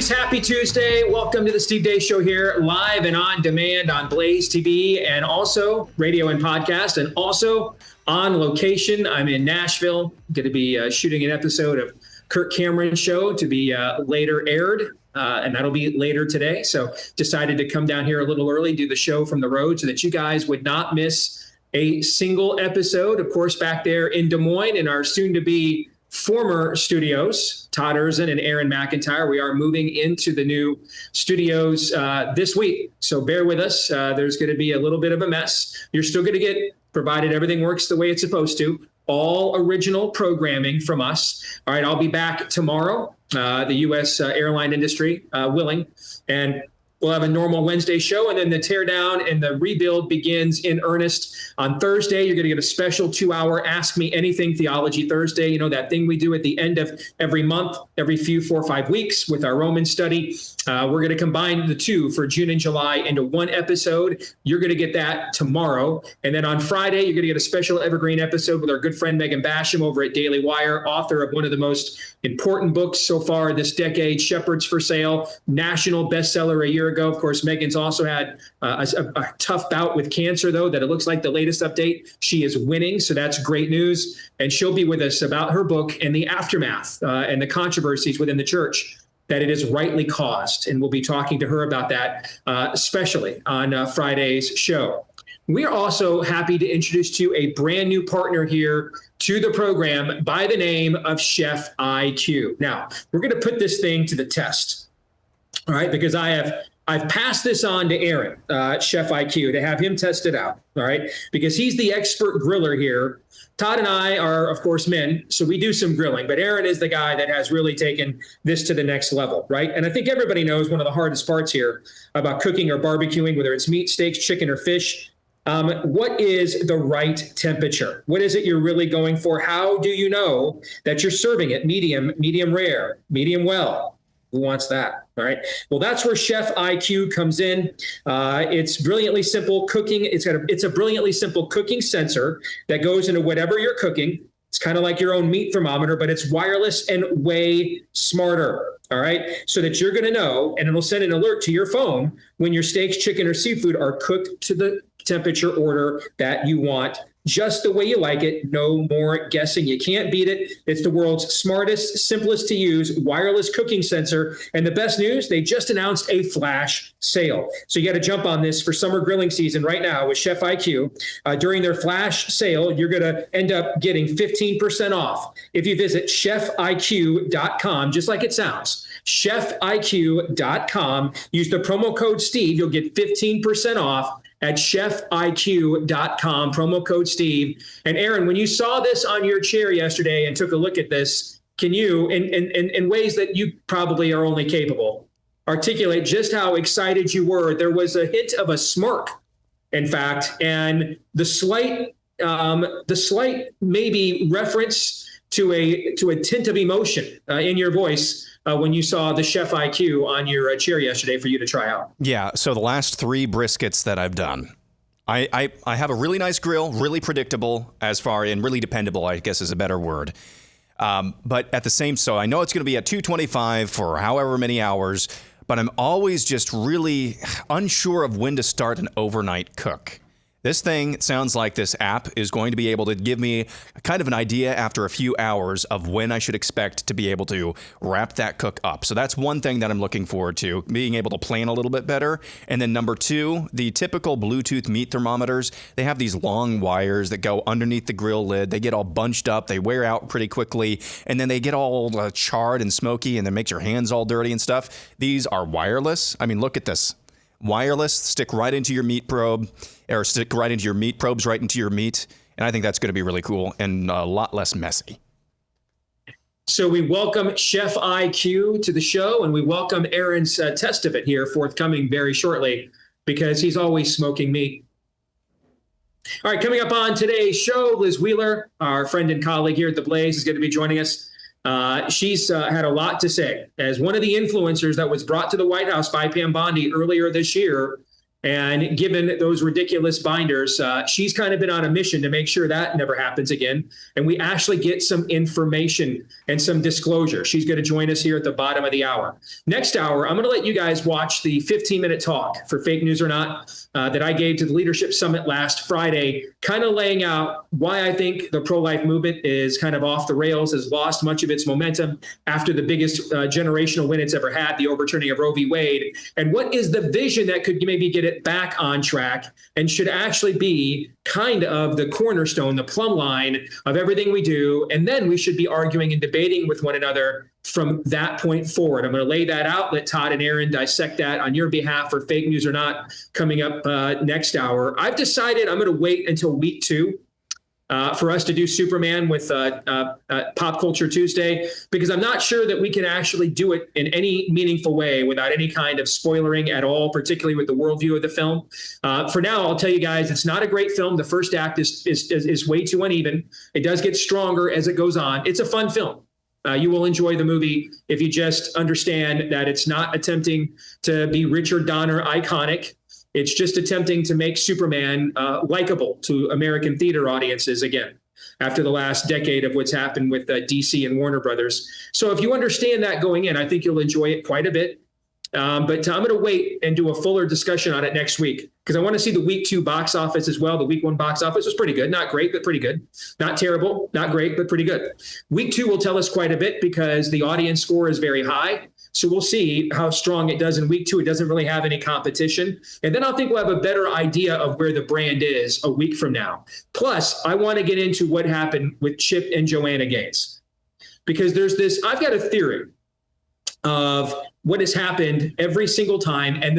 Greetings, happy Tuesday. Welcome to the Steve Deace Show here, live and on demand on BlazeTV and also radio and podcast, and also on location. I'm in Nashville, going to be shooting an episode of Kirk Cameron's show to be later aired, and that'll be later today. So decided to come down here a little early, do the show from the road so that you guys would not miss a single episode. Of course, back there in Des Moines in our soon-to-be former studios, Todd Erzin and Aaron McIntyre. We are moving into the new studios this week, so bear with us. There's going to be a little bit of a mess. You're still going to get, provided everything works the way it's supposed to, all original programming from us. All right, I'll be back tomorrow, the U.S. airline industry willing, and we'll have a normal Wednesday show, and then the teardown and the rebuild begins in earnest on Thursday. You're going to get a special 2-hour Ask Me Anything Theology Thursday. You know, that thing we do at the end of every month, every 4 or 5 weeks with our Roman study. We're going to combine the two for June and July into one episode. You're going to get that tomorrow. And then on Friday, you're going to get a special evergreen episode with our good friend Megan Basham over at Daily Wire, author of one of the most important books so far this decade, Shepherds for Sale, national bestseller a year ago. Of course, Megan's also had a tough bout with cancer, though, that it looks like the latest update, she is winning. So that's great news. And she'll be with us about her book and the aftermath and the controversies within the church that it is rightly caused. And we'll be talking to her about that, especially on Friday's show. We are also happy to introduce to you a brand new partner here to the program by the name of Chef IQ. Now, we're going to put this thing to the test, all right, because I've passed this on to Aaron, Chef IQ, to have him test it out, all right, because he's the expert griller here. Todd and I are, of course, men, so we do some grilling, but Aaron is the guy that has really taken this to the next level, right? And I think everybody knows one of the hardest parts here about cooking or barbecuing, whether it's meat, steaks, chicken, or fish. What is the right temperature? What is it you're really going for? How do you know that you're serving it medium, medium rare, medium well? Who wants that? All right. Well, that's where Chef IQ comes in. It's brilliantly simple cooking. It's a brilliantly simple cooking sensor that goes into whatever you're cooking. It's kind of like your own meat thermometer, but it's wireless and way smarter. All right. So that you're going to know, and it'll send an alert to your phone when your steaks, chicken, or seafood are cooked to the temperature order that you want, just the way you like it. No more guessing. You can't beat it. It's the world's smartest, simplest to use wireless cooking sensor. And the best news, they just announced a flash sale. So you got to jump on this for summer grilling season right now with Chef IQ. During their flash sale, you're going to end up getting 15% off if you visit chefiq.com, just like it sounds. chefiq.com. Use the promo code Steve. You'll get 15% off at chefiq.com, promo code Steve. And Aaron, when you saw this on your chair yesterday and took a look at this, can you, in ways that you probably are only capable, articulate just how excited you were? There was a hint of a smirk, in fact, and the slight maybe reference to a tint of emotion in your voice when you saw the Chef IQ on your chair yesterday for you to try out. Yeah, so the last 3 briskets that I've done, I have a really nice grill, really predictable and really dependable, I guess is a better word. But at the same, so I know it's going to be at 225 for however many hours, but I'm always just really unsure of when to start an overnight cook. This thing sounds like this app is going to be able to give me kind of an idea after a few hours of when I should expect to be able to wrap that cook up. So that's one thing that I'm looking forward to, being able to plan a little bit better. And then number 2, the typical Bluetooth meat thermometers, they have these long wires that go underneath the grill lid. They get all bunched up. They wear out pretty quickly. And then they get all charred and smoky, and then makes your hands all dirty and stuff. These are wireless. I mean, look at this. Wireless, stick right into your meat probe, or stick right into your meat probes, right into your meat. And I think that's going to be really cool and a lot less messy. So we welcome Chef IQ to the show, and we welcome Aaron's test of it here forthcoming very shortly, because he's always smoking meat. All right, coming up on today's show, Liz Wheeler, our friend and colleague here at The Blaze, is going to be joining us. She's had a lot to say. As one of the influencers that was brought to the White House by Pam Bondi earlier this year, And given those ridiculous binders, she's kind of been on a mission to make sure that never happens again. And we actually get some information and some disclosure. She's going to join us here at the bottom of the hour. Next hour, I'm going to let you guys watch the 15-minute talk for Fake News or Not that I gave to the Leadership Summit last Friday, kind of laying out why I think the pro-life movement is kind of off the rails, has lost much of its momentum after the biggest generational win it's ever had, the overturning of Roe v. Wade. And what is the vision that could maybe get it back on track and should actually be kind of the cornerstone, the plumb line of everything we do. And then we should be arguing and debating with one another from that point forward. I'm going to lay that out, let Todd and Aaron dissect that on your behalf for Fake News or Not coming up next hour. I've decided I'm going to wait until week 2 for us to do Superman with Pop Culture Tuesday, because I'm not sure that we can actually do it in any meaningful way without any kind of spoilering at all, particularly with the worldview of the film. For now, I'll tell you guys, it's not a great film. The first act is way too uneven. It does get stronger as it goes on. It's a fun film. You will enjoy the movie if you just understand that it's not attempting to be Richard Donner iconic. It's just attempting to make Superman likable to American theater audiences again, after the last decade of what's happened with DC and Warner Brothers. So if you understand that going in, I think you'll enjoy it quite a bit. But I'm going to wait and do a fuller discussion on it next week, because I want to see the week 2 box office as well. The week 1 box office was pretty good. Not great, but pretty good. Not terrible, not great, but pretty good. Week 2 will tell us quite a bit because the audience score is very high. So we'll see how strong it does in week 2. It doesn't really have any competition. And then I think we'll have a better idea of where the brand is a week from now. Plus, I want to get into what happened with Chip and Joanna Gaines, because there's this, I've got a theory of what has happened every single time. And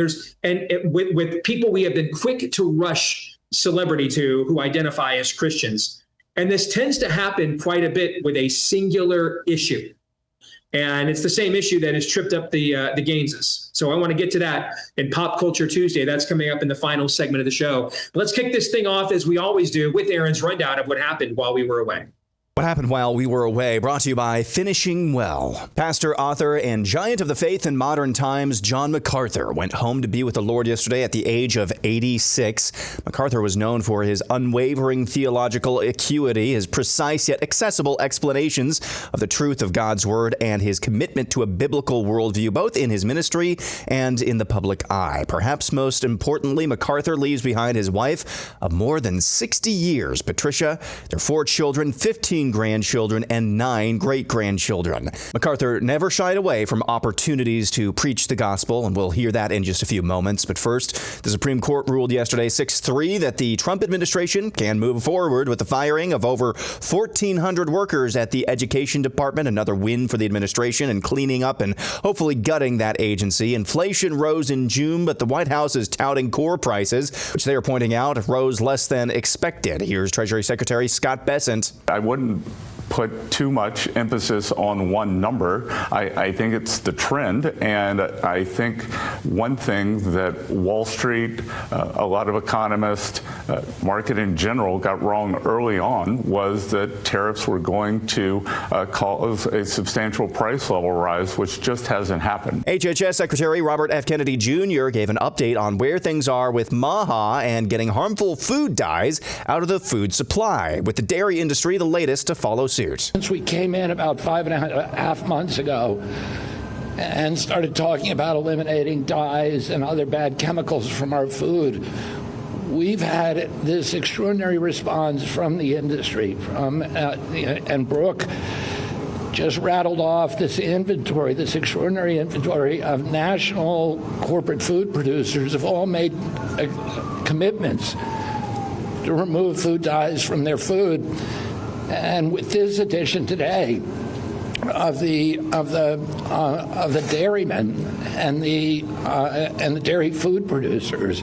with people we have been quick to rush celebrity to who identify as Christians. And this tends to happen quite a bit with a singular issue. And it's the same issue that has tripped up the Gaineses. So I want to get to that in Pop Culture Tuesday. That's coming up in the final segment of the show. But let's kick this thing off, as we always do, with Aaron's rundown of what happened while we were away. What happened while we were away, brought to you by Finishing Well. Pastor, author, and giant of the faith in modern times, John MacArthur, went home to be with the Lord yesterday at the age of 86. MacArthur was known for his unwavering theological acuity, his precise yet accessible explanations of the truth of God's Word, and his commitment to a biblical worldview, both in his ministry and in the public eye. Perhaps most importantly, MacArthur leaves behind his wife of more than 60 years, Patricia, their 4 children, 15 grandchildren, and 9 great-grandchildren. MacArthur never shied away from opportunities to preach the gospel, and we'll hear that in just a few moments. But first, the Supreme Court ruled yesterday 6-3 that the Trump administration can move forward with the firing of over 1,400 workers at the Education Department, another win for the administration and cleaning up and hopefully gutting that agency. Inflation rose in June, but the White House is touting core prices, which they are pointing out rose less than expected. Here's Treasury Secretary Scott Bessent. I wouldn't put too much emphasis on one number. I think it's the trend, and I think one thing that Wall Street, a lot of economists, market in general got wrong early on was that tariffs were going to cause a substantial price level rise, which just hasn't happened. HHS Secretary Robert F. Kennedy Jr. gave an update on where things are with MAHA and getting harmful food dyes out of the food supply, with the dairy industry the latest to follow suit. Since we came in about 5.5 months ago and started talking about eliminating dyes and other bad chemicals from our food, we've had this extraordinary response from the industry. And Brooke just rattled off this extraordinary inventory of national corporate food producers have all made commitments to remove food dyes from their food. And with this addition today of the dairymen and the dairy food producers,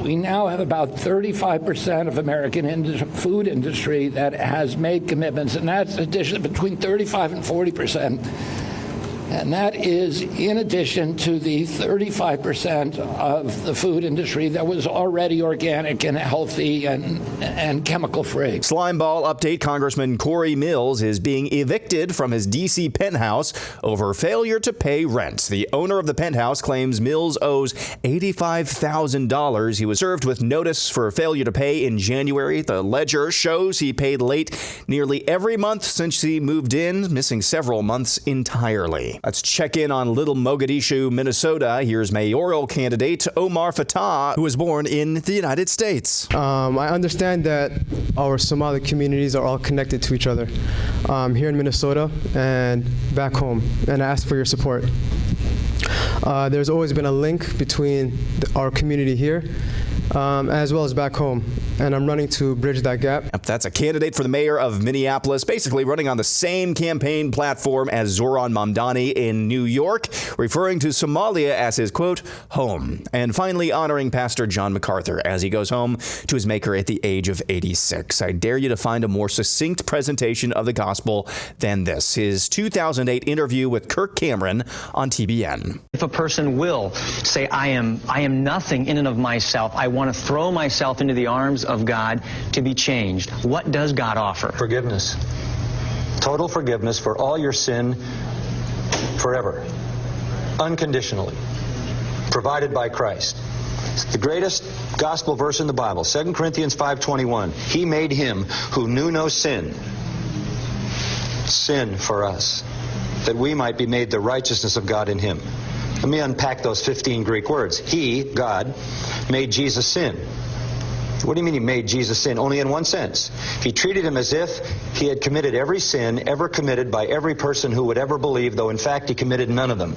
we now have about 35% of American food industry that has made commitments, and that's addition between 35 and 40% And that is in addition to the 35% of the food industry that was already organic and healthy and chemical-free. Slimeball update: Congressman Corey Mills is being evicted from his D.C. penthouse over failure to pay rent. The owner of the penthouse claims Mills owes $85,000. He was served with notice for failure to pay in January. The ledger shows he paid late nearly every month since he moved in, missing several months entirely. Let's check in on Little Mogadishu, Minnesota. Here's mayoral candidate Omar Fatah, who was born in the United States. I understand that our Somali communities are all connected to each other here in Minnesota and back home, and I ask for your support. There's always been a link between our community here as well as back home, and I'm running to bridge that gap. That's a candidate for the mayor of Minneapolis, basically running on the same campaign platform as Zohran Mamdani in New York, referring to Somalia as his, quote, home. And finally, honoring Pastor John MacArthur as he goes home to his maker at the age of 86. I dare you to find a more succinct presentation of the gospel than this. His 2008 interview with Kirk Cameron on TBN. If a person will say, I am nothing in and of myself, I want to throw myself into the arms of God to be changed, what does God offer? Forgiveness. Total forgiveness for all your sin forever. Unconditionally. Provided by Christ. It's the greatest gospel verse in the Bible, 2 Corinthians 5:21. He made him who knew no sin for us, that we might be made the righteousness of God in him. Let me unpack those 15 Greek words. He, God, made Jesus sin. What do you mean he made Jesus sin? Only in one sense. He treated him as if he had committed every sin ever committed by every person who would ever believe, though in fact he committed none of them.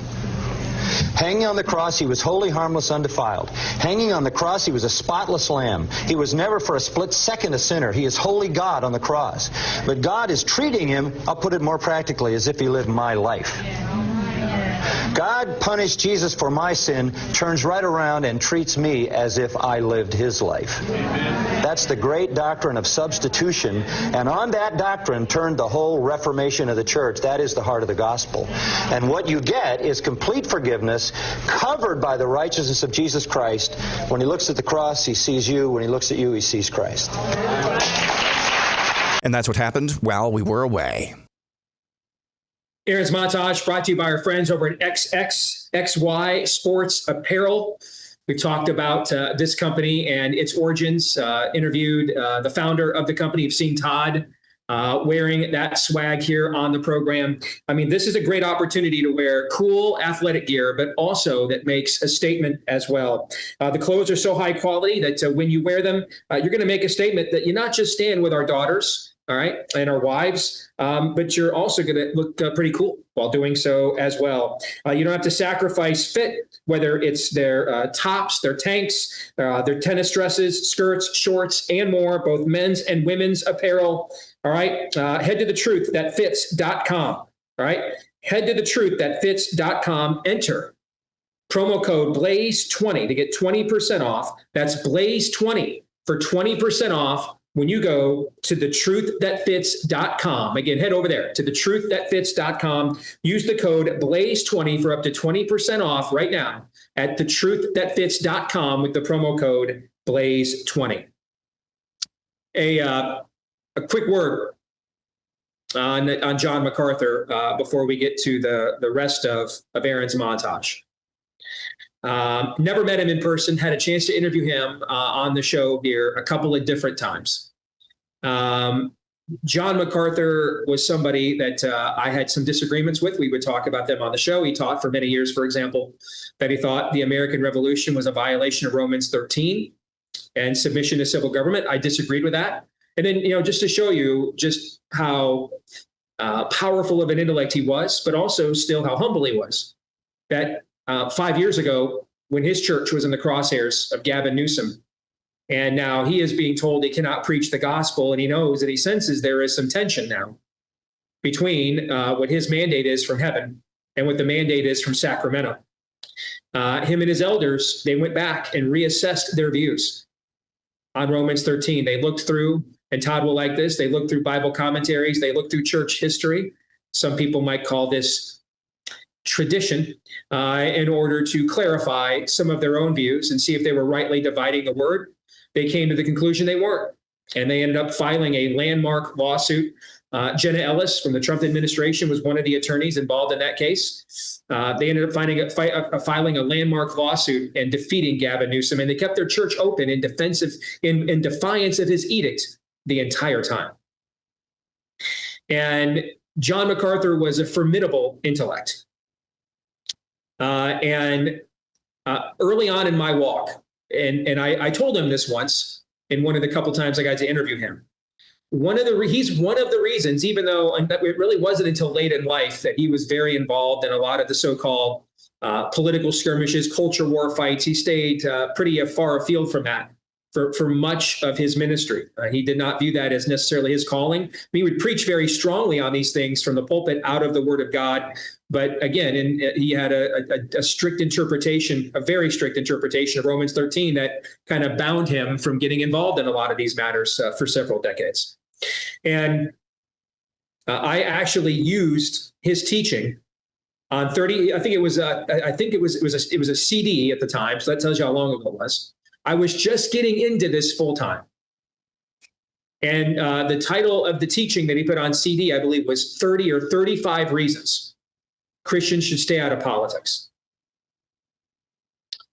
Hanging on the cross, he was wholly harmless, undefiled. Hanging on the cross, he was a spotless lamb. He was never for a split second a sinner. He is holy God on the cross. But God is treating him, I'll put it more practically, as if he lived my life. God punished Jesus for my sin, turns right around and treats me as if I lived his life. Amen. That's the great doctrine of substitution, and on that doctrine turned the whole Reformation of the church. That is the heart of the gospel. And what you get is complete forgiveness, covered by the righteousness of Jesus Christ. When he looks at the cross, he sees you. When he looks at you, he sees Christ. And that's what happened while we were away. Aaron's Montage brought to you by our friends over at XXXY Sports Apparel. We've talked about this company and its origins, interviewed the founder of the company. You've seen Todd wearing that swag here on the program. I mean, this is a great opportunity to wear cool athletic gear, but also that makes a statement as well. The clothes are so high quality that when you wear them, you're going to make a statement that you not just stand with our daughters, all right, and our wives, but you're also going to look pretty cool while doing so as well. You don't have to sacrifice fit, whether it's their tops, their tanks, their tennis dresses, skirts, shorts, and more, both men's and women's apparel. All right, head to thetrutthatfits.com. All right, head to thetrutthatfits.com. Enter promo code BLAZE20 to get 20% off. That's BLAZE20 for 20% off when you go to thetrutthatfits.com. Again, head over there to thetrutthatfits.com. Use the code BLAZE20 for up to 20% off right now at thetrutthatfits.com with the promo code BLAZE20. A quick word on John MacArthur before we get to the rest of Aaron's montage. Never met him in person, had a chance to interview him on the show here a couple of different times. John MacArthur was somebody that I had some disagreements with. We would talk about them on the show. He taught for many years, for example, that he thought the American Revolution was a violation of Romans 13 and submission to civil government. I disagreed with that. And then, just to show you just how powerful of an intellect he was, but also still how humble he was, that 5 years ago, when his church was in the crosshairs of Gavin Newsom, and now he is being told he cannot preach the gospel, and he knows that he senses there is some tension now between what his mandate is from heaven and what the mandate is from Sacramento. Him and his elders, they went back and reassessed their views on Romans 13. They looked through, and Todd will like this, they looked through Bible commentaries, they looked through church history. Some people might call this tradition in order to clarify some of their own views and see if they were rightly dividing the word. They came to the conclusion they weren't. And they ended up filing a landmark lawsuit. Jenna Ellis from the Trump administration was one of the attorneys involved in that case. They ended up filing a landmark lawsuit and defeating Gavin Newsom. And they kept their church open in defiance of his edict the entire time. And John MacArthur was a formidable intellect. Early on in my walk, and I told him this once in one of the couple times I got to interview him. He's one of the reasons, even though it really wasn't until late in life that he was very involved in a lot of the so-called political skirmishes, culture war fights. He stayed pretty far afield from that for much of his ministry. He did not view that as necessarily his calling. He would preach very strongly on these things from the pulpit out of the Word of God. But again, he had a strict interpretation, a very strict interpretation of Romans 13 that kind of bound him from getting involved in a lot of these matters for several decades. And I actually used his teaching on 30. I think it was a CD at the time, so that tells you how long ago it was. I was just getting into this full time. And the title of the teaching that he put on CD, I believe, was 30 or 35 Reasons Christians Should Stay Out of Politics.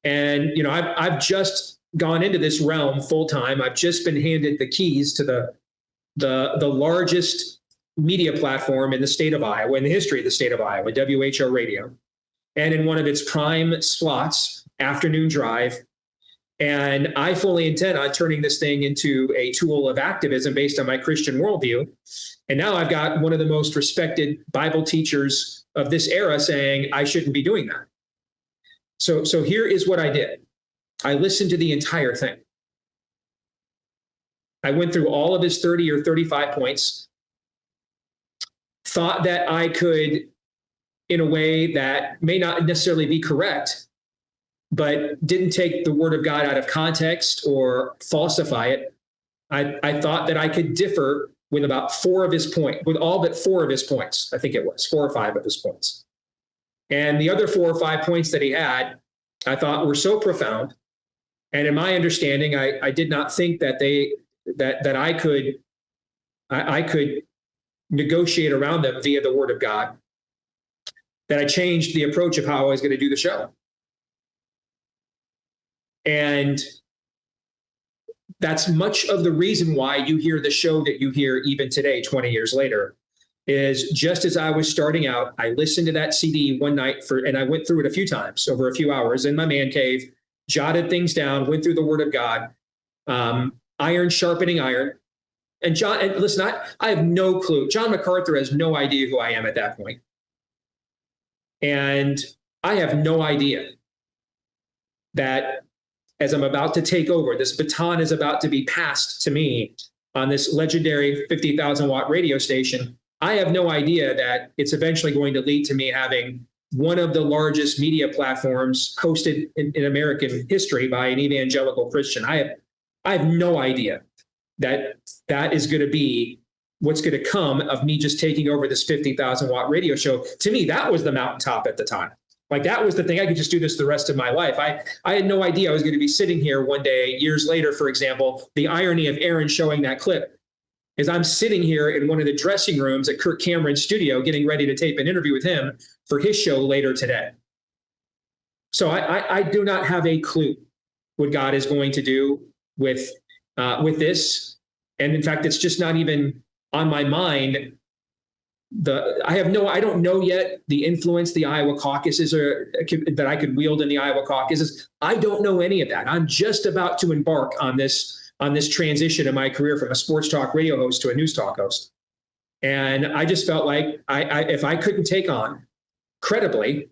And, I've just gone into this realm full time. I've just been handed the keys to the largest media platform in the state of Iowa, in the history of the state of Iowa, WHO Radio, and in one of its prime slots, Afternoon Drive. And I fully intend on turning this thing into a tool of activism based on my Christian worldview. And now I've got one of the most respected Bible teachers of this era saying I shouldn't be doing that. So here is what I did. I listened to the entire thing. I went through all of his 30 or 35 points, thought that I could, in a way that may not necessarily be correct, but didn't take the Word of God out of context or falsify it. I thought that I could differ with about with all but 4 of his points. I think it was 4 or 5 of his points. And the other 4 or 5 points that he had, I thought were so profound. And in my understanding, I did not think that I could negotiate around them via the Word of God, that I changed the approach of how I was going to do the show. And that's much of the reason why you hear the show that you hear even today, 20 years later, is just as I was starting out, I listened to that CD one night and I went through it a few times over a few hours in my man cave, jotted things down, went through the Word of God, iron sharpening iron. And listen, I have no clue. John MacArthur has no idea who I am at that point. And I have no idea that as I'm about to take over, this baton is about to be passed to me on this legendary 50,000 watt radio station. I have no idea that it's eventually going to lead to me having one of the largest media platforms hosted in American history by an evangelical Christian. I have no idea that is going to be what's going to come of me just taking over this 50,000 watt radio show. To me, that was the mountaintop at the time. Like, that was the thing. I could just do this the rest of my life. I had no idea I was going to be sitting here one day, years later, for example. The irony of Aaron showing that clip is I'm sitting here in one of the dressing rooms at Kirk Cameron's studio getting ready to tape an interview with him for his show later today. So I do not have a clue what God is going to do with this. And in fact, it's just not even on my mind. I don't know yet the influence the Iowa caucuses that I could wield in the Iowa caucuses. I don't know any of that. I'm just about to embark on this transition in my career from a sports talk radio host to a news talk host. And I just felt like if I couldn't take on credibly,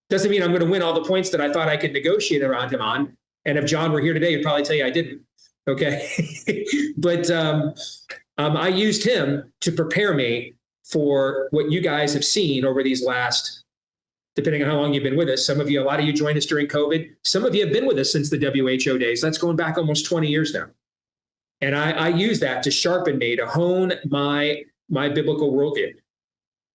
doesn't mean I'm going to win all the points that I thought I could negotiate around him on. And if John were here today, he'd probably tell you I didn't. Okay. But I used him to prepare me for what you guys have seen over these last, depending on how long you've been with us. A lot of you joined us during COVID. Some of you have been with us since the WHO days. That's going back almost 20 years now. And I use that to sharpen me, to hone my biblical worldview.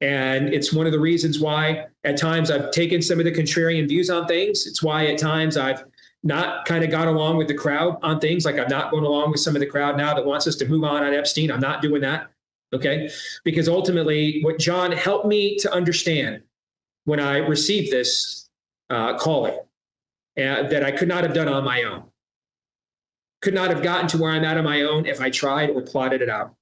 And it's one of the reasons why at times I've taken some of the contrarian views on things. It's why at times I've not kind of gone along with the crowd on things. Like I'm not going along with some of the crowd now that wants us to move on Epstein. I'm not doing that. Okay. Because ultimately what John helped me to understand when I received this calling that I could not have done on my own, could not have gotten to where I'm at on my own if I tried or plotted it out.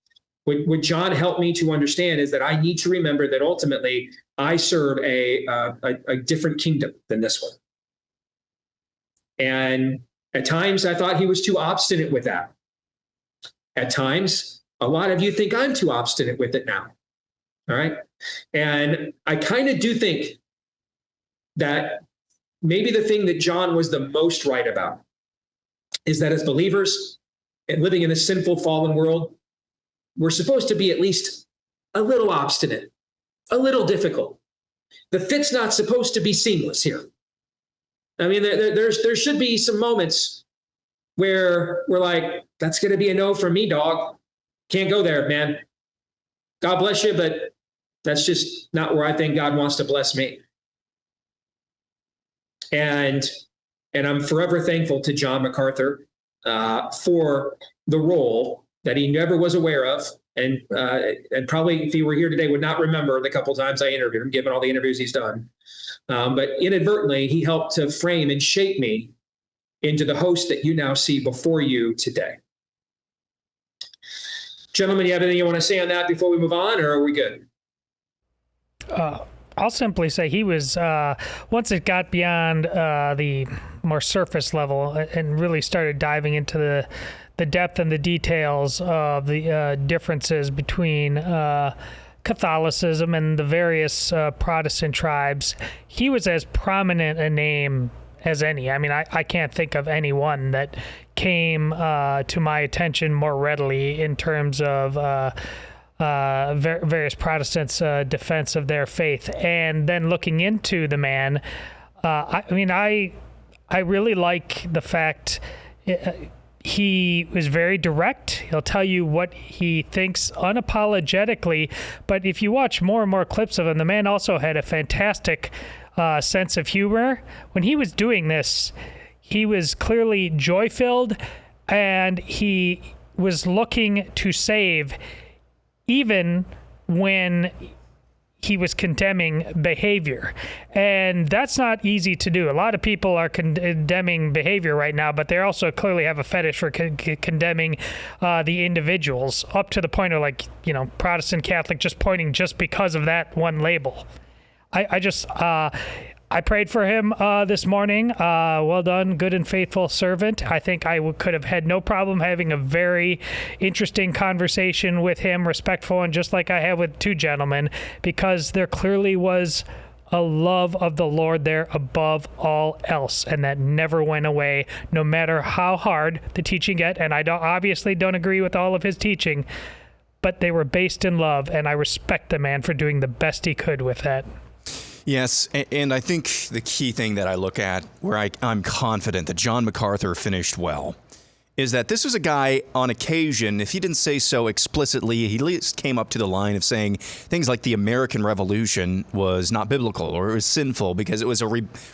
What John helped me to understand is that I need to remember that ultimately I serve a different kingdom than this one. And at times I thought he was too obstinate with that. At times, a lot of you think I'm too obstinate with it now. All right. And I kind of do think that maybe the thing that John was the most right about is that as believers and living in a sinful, fallen world, we're supposed to be at least a little obstinate, a little difficult. The fit's not supposed to be seamless here. I mean, there should be some moments where we're like, that's going to be a no from me, dog. Can't go there, man. God bless you, but that's just not where I think God wants to bless me. And I'm forever thankful to John MacArthur for the role that he never was aware of, and probably if he were here today would not remember the couple times I interviewed him, given all the interviews he's done. But inadvertently, he helped to frame and shape me into the host that you now see before you today. Gentlemen, you have anything you want to say on that before we move on, or are we good? I'll simply say he was, once it got beyond the more surface level and really started diving into the depth and the details of the differences between Catholicism and the various Protestant tribes, he was as prominent a name as any. I mean, I can't think of anyone that came to my attention more readily in terms of various Protestants' defense of their faith. And then looking into the man, I really like the fact he was very direct. He'll tell you what he thinks unapologetically. But if you watch more and more clips of him, the man also had a fantastic sense of humor. When he was doing this, he was clearly joy-filled, and he was looking to save even when he was condemning behavior. And that's not easy to do. A lot of people are condemning behavior right now, but they also clearly have a fetish for condemning the individuals, up to the point of, like, Protestant, Catholic, just pointing just because of that one label. I prayed for him this morning. Well done, good and faithful servant. I think I could have had no problem having a very interesting conversation with him, respectful, and just like I had with two gentlemen, because there clearly was a love of the Lord there above all else, and that never went away, no matter how hard the teaching got. And I obviously don't agree with all of his teaching, but they were based in love, and I respect the man for doing the best he could with that. Yes, and I think the key thing that I look at, where I'm confident that John MacArthur finished well, is that this was a guy, on occasion, if he didn't say so explicitly, he at least came up to the line of saying things like the American Revolution was not biblical, or it was sinful because it was a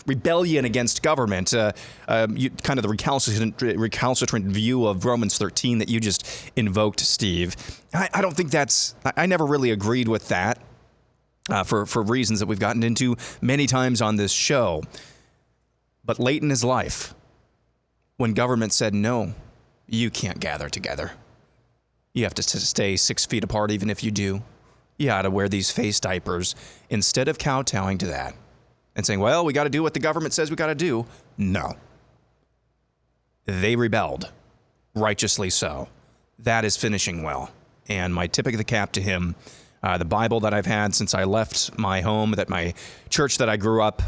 rebellion against government, kind of the recalcitrant view of Romans 13 that you just invoked, Steve. I don't think I never really agreed with that. For reasons that we've gotten into many times on this show. But late in his life, when government said, no, you can't gather together. You have to stay 6 feet apart even if you do. You got to wear these face diapers. Instead of kowtowing to that and saying, well, we got to do what the government says we got to do. No. They rebelled. Righteously so. That is finishing well. And my tip of the cap to him, the Bible that I've had since I left my home, that my church that I grew up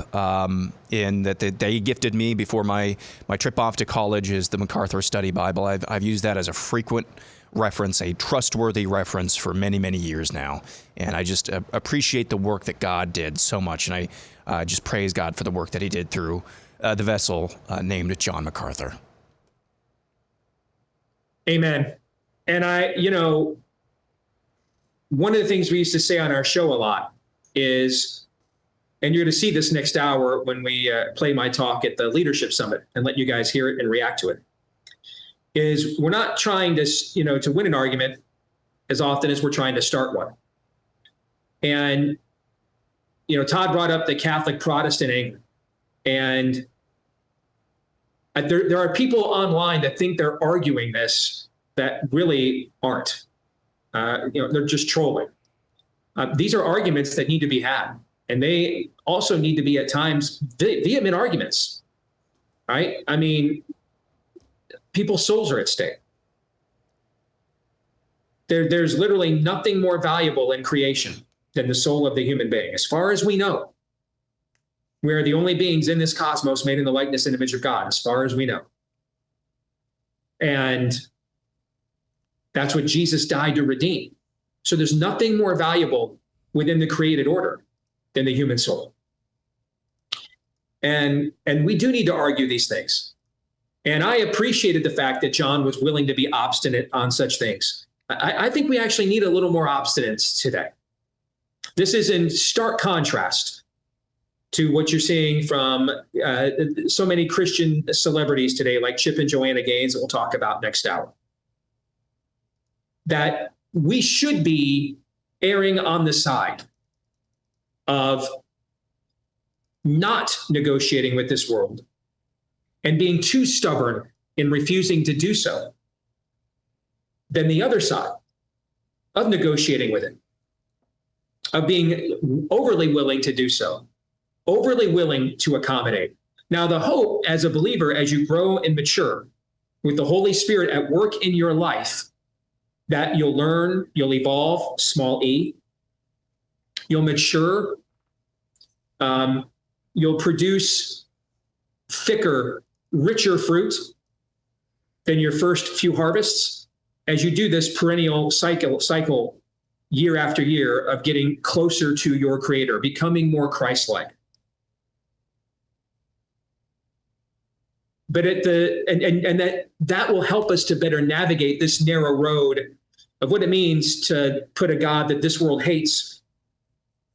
in, that they gifted me before my trip off to college, is the MacArthur Study Bible. I've used that as a frequent reference, a trustworthy reference for many, many years now. And I just appreciate the work that God did so much. And I just praise God for the work that he did through the vessel named John MacArthur. Amen. And one of the things we used to say on our show a lot is, and you're going to see this next hour when we play my talk at the Leadership Summit and let you guys hear it and react to it, is we're not trying to, to win an argument as often as we're trying to start one. And, Todd brought up the Catholic Protestant angle. And there are people online that think they're arguing this that really aren't. They're just trolling. These are arguments that need to be had. And they also need to be at times vehement arguments, right? I mean, people's souls are at stake. There's literally nothing more valuable in creation than the soul of the human being. As far as we know, we are the only beings in this cosmos made in the likeness and image of God, as far as we know. And that's what Jesus died to redeem. So there's nothing more valuable within the created order than the human soul. And we do need to argue these things. And I appreciated the fact that John was willing to be obstinate on such things. I think we actually need a little more obstinance today. This is in stark contrast to what you're seeing from so many Christian celebrities today, like Chip and Joanna Gaines, that we'll talk about next hour. That we should be erring on the side of not negotiating with this world and being too stubborn in refusing to do so than the other side of negotiating with it, of being overly willing to do so, overly willing to accommodate. Now, the hope as a believer, as you grow and mature with the Holy Spirit at work in your life, that you'll learn, you'll evolve, small e, you'll mature, you'll produce thicker, richer fruit than your first few harvests as you do this perennial cycle year after year of getting closer to your Creator, becoming more Christ-like. But that will help us to better navigate this narrow road of what it means to put a God that this world hates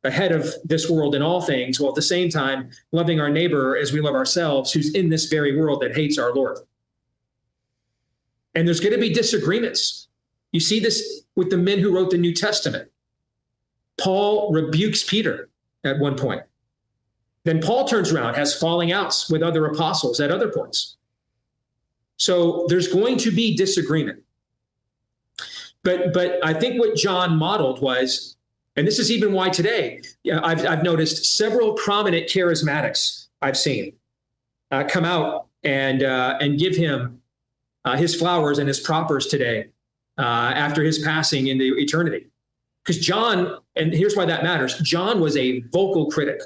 ahead of this world in all things, while at the same time loving our neighbor as we love ourselves, who's in this very world that hates our Lord. And there's going to be disagreements. You see this with the men who wrote the New Testament. Paul rebukes Peter at one point. Then Paul turns around, has falling outs with other apostles at other points. So there's going to be disagreement. But I think what John modeled was, and this is even why today, I've noticed several prominent charismatics I've seen come out and give him his flowers and his propers today after his passing into eternity. Because John, and here's why that matters, John was a vocal critic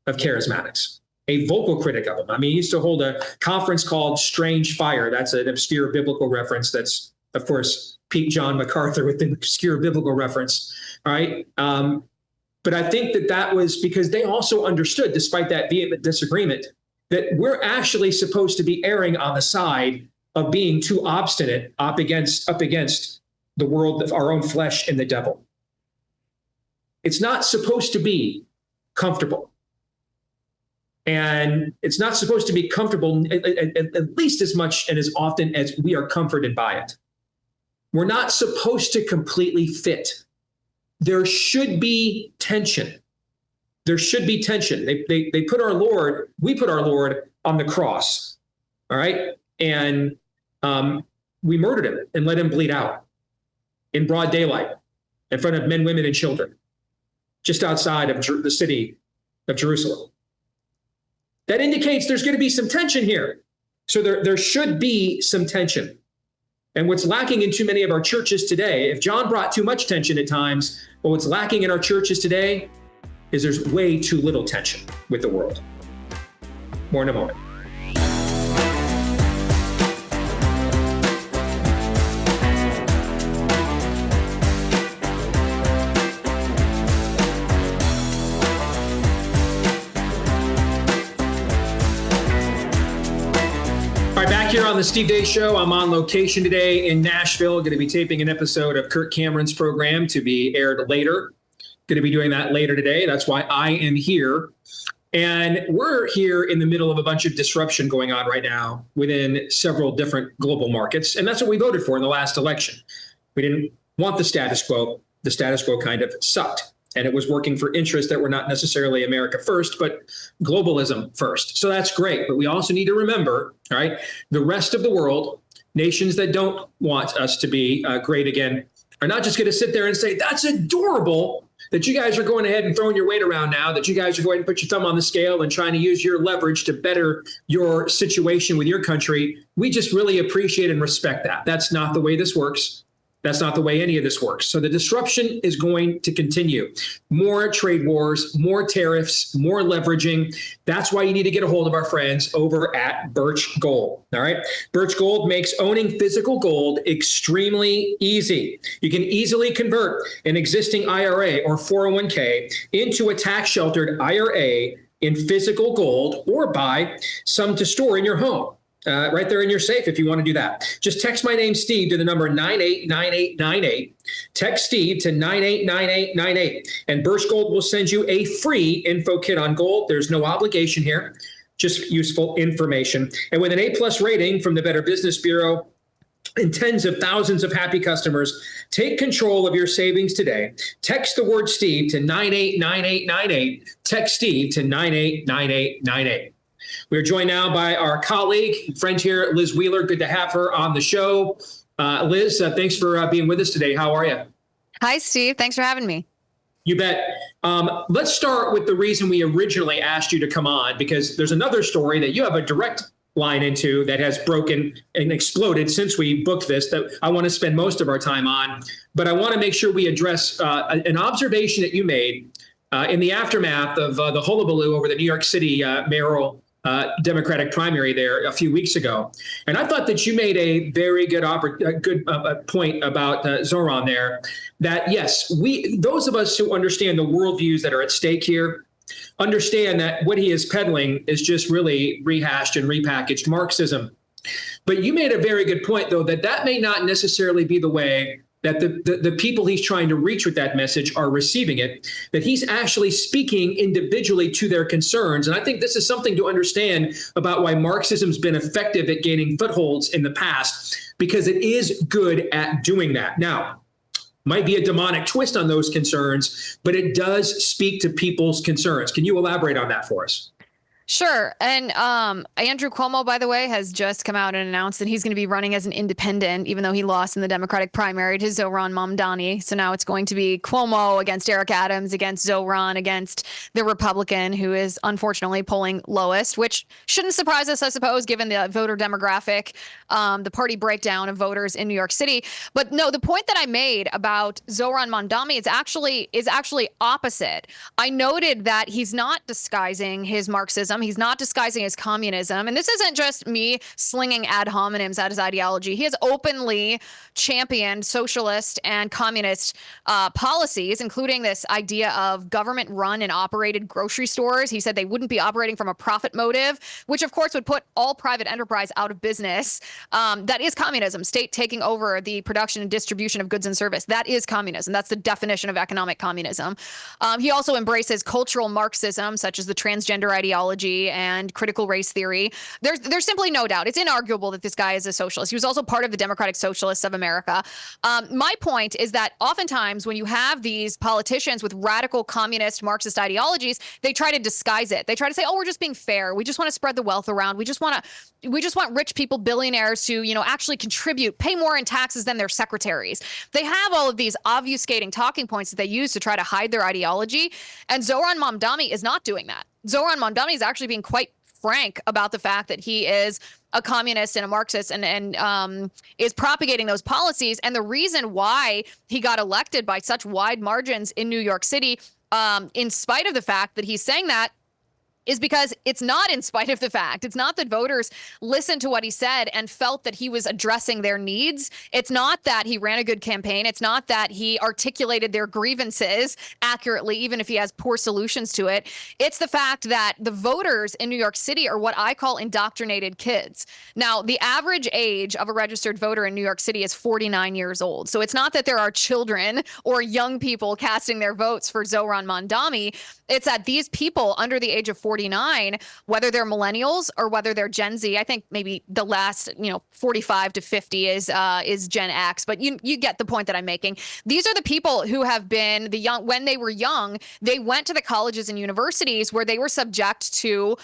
of charismatics, a vocal critic of them. I mean, he used to hold a conference called Strange Fire. That's an obscure biblical reference. That's, of course, Pete John MacArthur with the obscure biblical reference. All right. But I think that was because they also understood, despite that vehement disagreement, that we're actually supposed to be erring on the side of being too obstinate up against the world of our own flesh and the devil. It's not supposed to be comfortable. And it's not supposed to be comfortable at least as much and as often as we are comforted by it. We're not supposed to completely fit. There should be tension. There should be tension. They put our Lord, we put our Lord on the cross, all right? And we murdered him and let him bleed out in broad daylight in front of men, women, and children, just outside of the city of Jerusalem. That indicates there's going to be some tension here. So there should be some tension. And what's lacking in too many of our churches today, if John brought too much tension at times, but what's lacking in our churches today is there's way too little tension with the world. More in a moment. Here on the Steve Deace Show, I'm on location today in Nashville. Going to be taping an episode of Kirk Cameron's program to be aired later. going to be doing that later today. That's why I am here. And we're here in the middle of a bunch of disruption going on right now within several different global markets. And that's what we voted for in the last election. We didn't want the status quo. The status quo kind of sucked. And it was working for interests that were not necessarily America first, but globalism first. So that's great. But we also need to remember, all right, the rest of the world, nations that don't want us to be great again, are not just going to sit there and say, that's adorable that you guys are going ahead and throwing your weight around now, that you guys are going to put your thumb on the scale and trying to use your leverage to better your situation with your country. We just really appreciate and respect that. That's not the way this works. That's not the way any of this works. So the disruption is going to continue. More trade wars, more tariffs, more leveraging. That's why you need to get a hold of our friends over at BIRCH Gold. All right. BIRCH Gold makes owning physical gold extremely easy. You can easily convert an existing IRA or 401k into a tax-sheltered IRA in physical gold, or buy some to store in your home. Right there in your safe if you want to do that. Just text my name, Steve, to the number 989898. Text Steve to 989898. And BIRCH Gold will send you a free info kit on gold. There's no obligation here, just useful information. And with an A+ rating from the Better Business Bureau and tens of thousands of happy customers, take control of your savings today. Text the word Steve to 989898. Text Steve to 989898. We're joined now by our colleague, friend here, Liz Wheeler. Good to have her on the show. Liz, thanks for being with us today. How are you? Hi, Steve. Thanks for having me. You bet. Let's start with the reason we originally asked you to come on, because there's another story that you have a direct line into that has broken and exploded since we booked this that I want to spend most of our time on. But I want to make sure we address an observation that you made in the aftermath of the hullabaloo over the New York City mayoral Democratic primary there a few weeks ago. And I thought that you made a very good point about Zohran there, that yes, those of us who understand the worldviews that are at stake here understand that what he is peddling is just really rehashed and repackaged Marxism. But you made a very good point, though, that may not necessarily be the way that the people he's trying to reach with that message are receiving it, that he's actually speaking individually to their concerns. And I think this is something to understand about why Marxism's been effective at gaining footholds in the past, because it is good at doing that. Now, might be a demonic twist on those concerns, but it does speak to people's concerns. Can you elaborate on that for us? Sure. And Andrew Cuomo, by the way, has just come out and announced that he's going to be running as an independent, even though he lost in the Democratic primary to Zohran Mamdani. So now it's going to be Cuomo against Eric Adams, against Zohran, against the Republican, who is unfortunately polling lowest, which shouldn't surprise us, I suppose, given the voter demographic, the party breakdown of voters in New York City. But no, the point that I made about Zohran Mamdani is actually opposite. I noted that he's not disguising his Marxism. He's not disguising his communism. And this isn't just me slinging ad hominems at his ideology. He has openly championed socialist and communist policies, including this idea of government-run and operated grocery stores. He said they wouldn't be operating from a profit motive, which of course would put all private enterprise out of business. That is communism, state taking over the production and distribution of goods and service. That is communism. That's the definition of economic communism. He also embraces cultural Marxism, such as the transgender ideology and critical race theory. There's simply no doubt. It's inarguable that this guy is a socialist. He was also part of the Democratic Socialists of America. My point is that oftentimes when you have these politicians with radical communist Marxist ideologies, they try to disguise it. They try to say, "Oh, we're just being fair. We just want to spread the wealth around. We just want rich people, billionaires to, actually contribute, pay more in taxes than their secretaries." They have all of these obfuscating talking points that they use to try to hide their ideology. And Zohran Mamdani is not doing that. Zohran Mamdani is actually being quite frank about the fact that he is a communist and a Marxist and is propagating those policies. And the reason why he got elected by such wide margins in New York City, in spite of the fact that he's saying that, is because it's not in spite of the fact. It's not that voters listened to what he said and felt that he was addressing their needs. It's not that he ran a good campaign. It's not that he articulated their grievances accurately, even if he has poor solutions to it. It's the fact that the voters in New York City are what I call indoctrinated kids. Now, the average age of a registered voter in New York City is 49 years old. So it's not that there are children or young people casting their votes for Zohran Mamdani. It's that these people under the age of 49, whether they're millennials or whether they're Gen Z, I think maybe the last, 45 to 50 is Gen X, but you get the point that I'm making. These are the people who have been when they were young, they went to the colleges and universities where they were subject to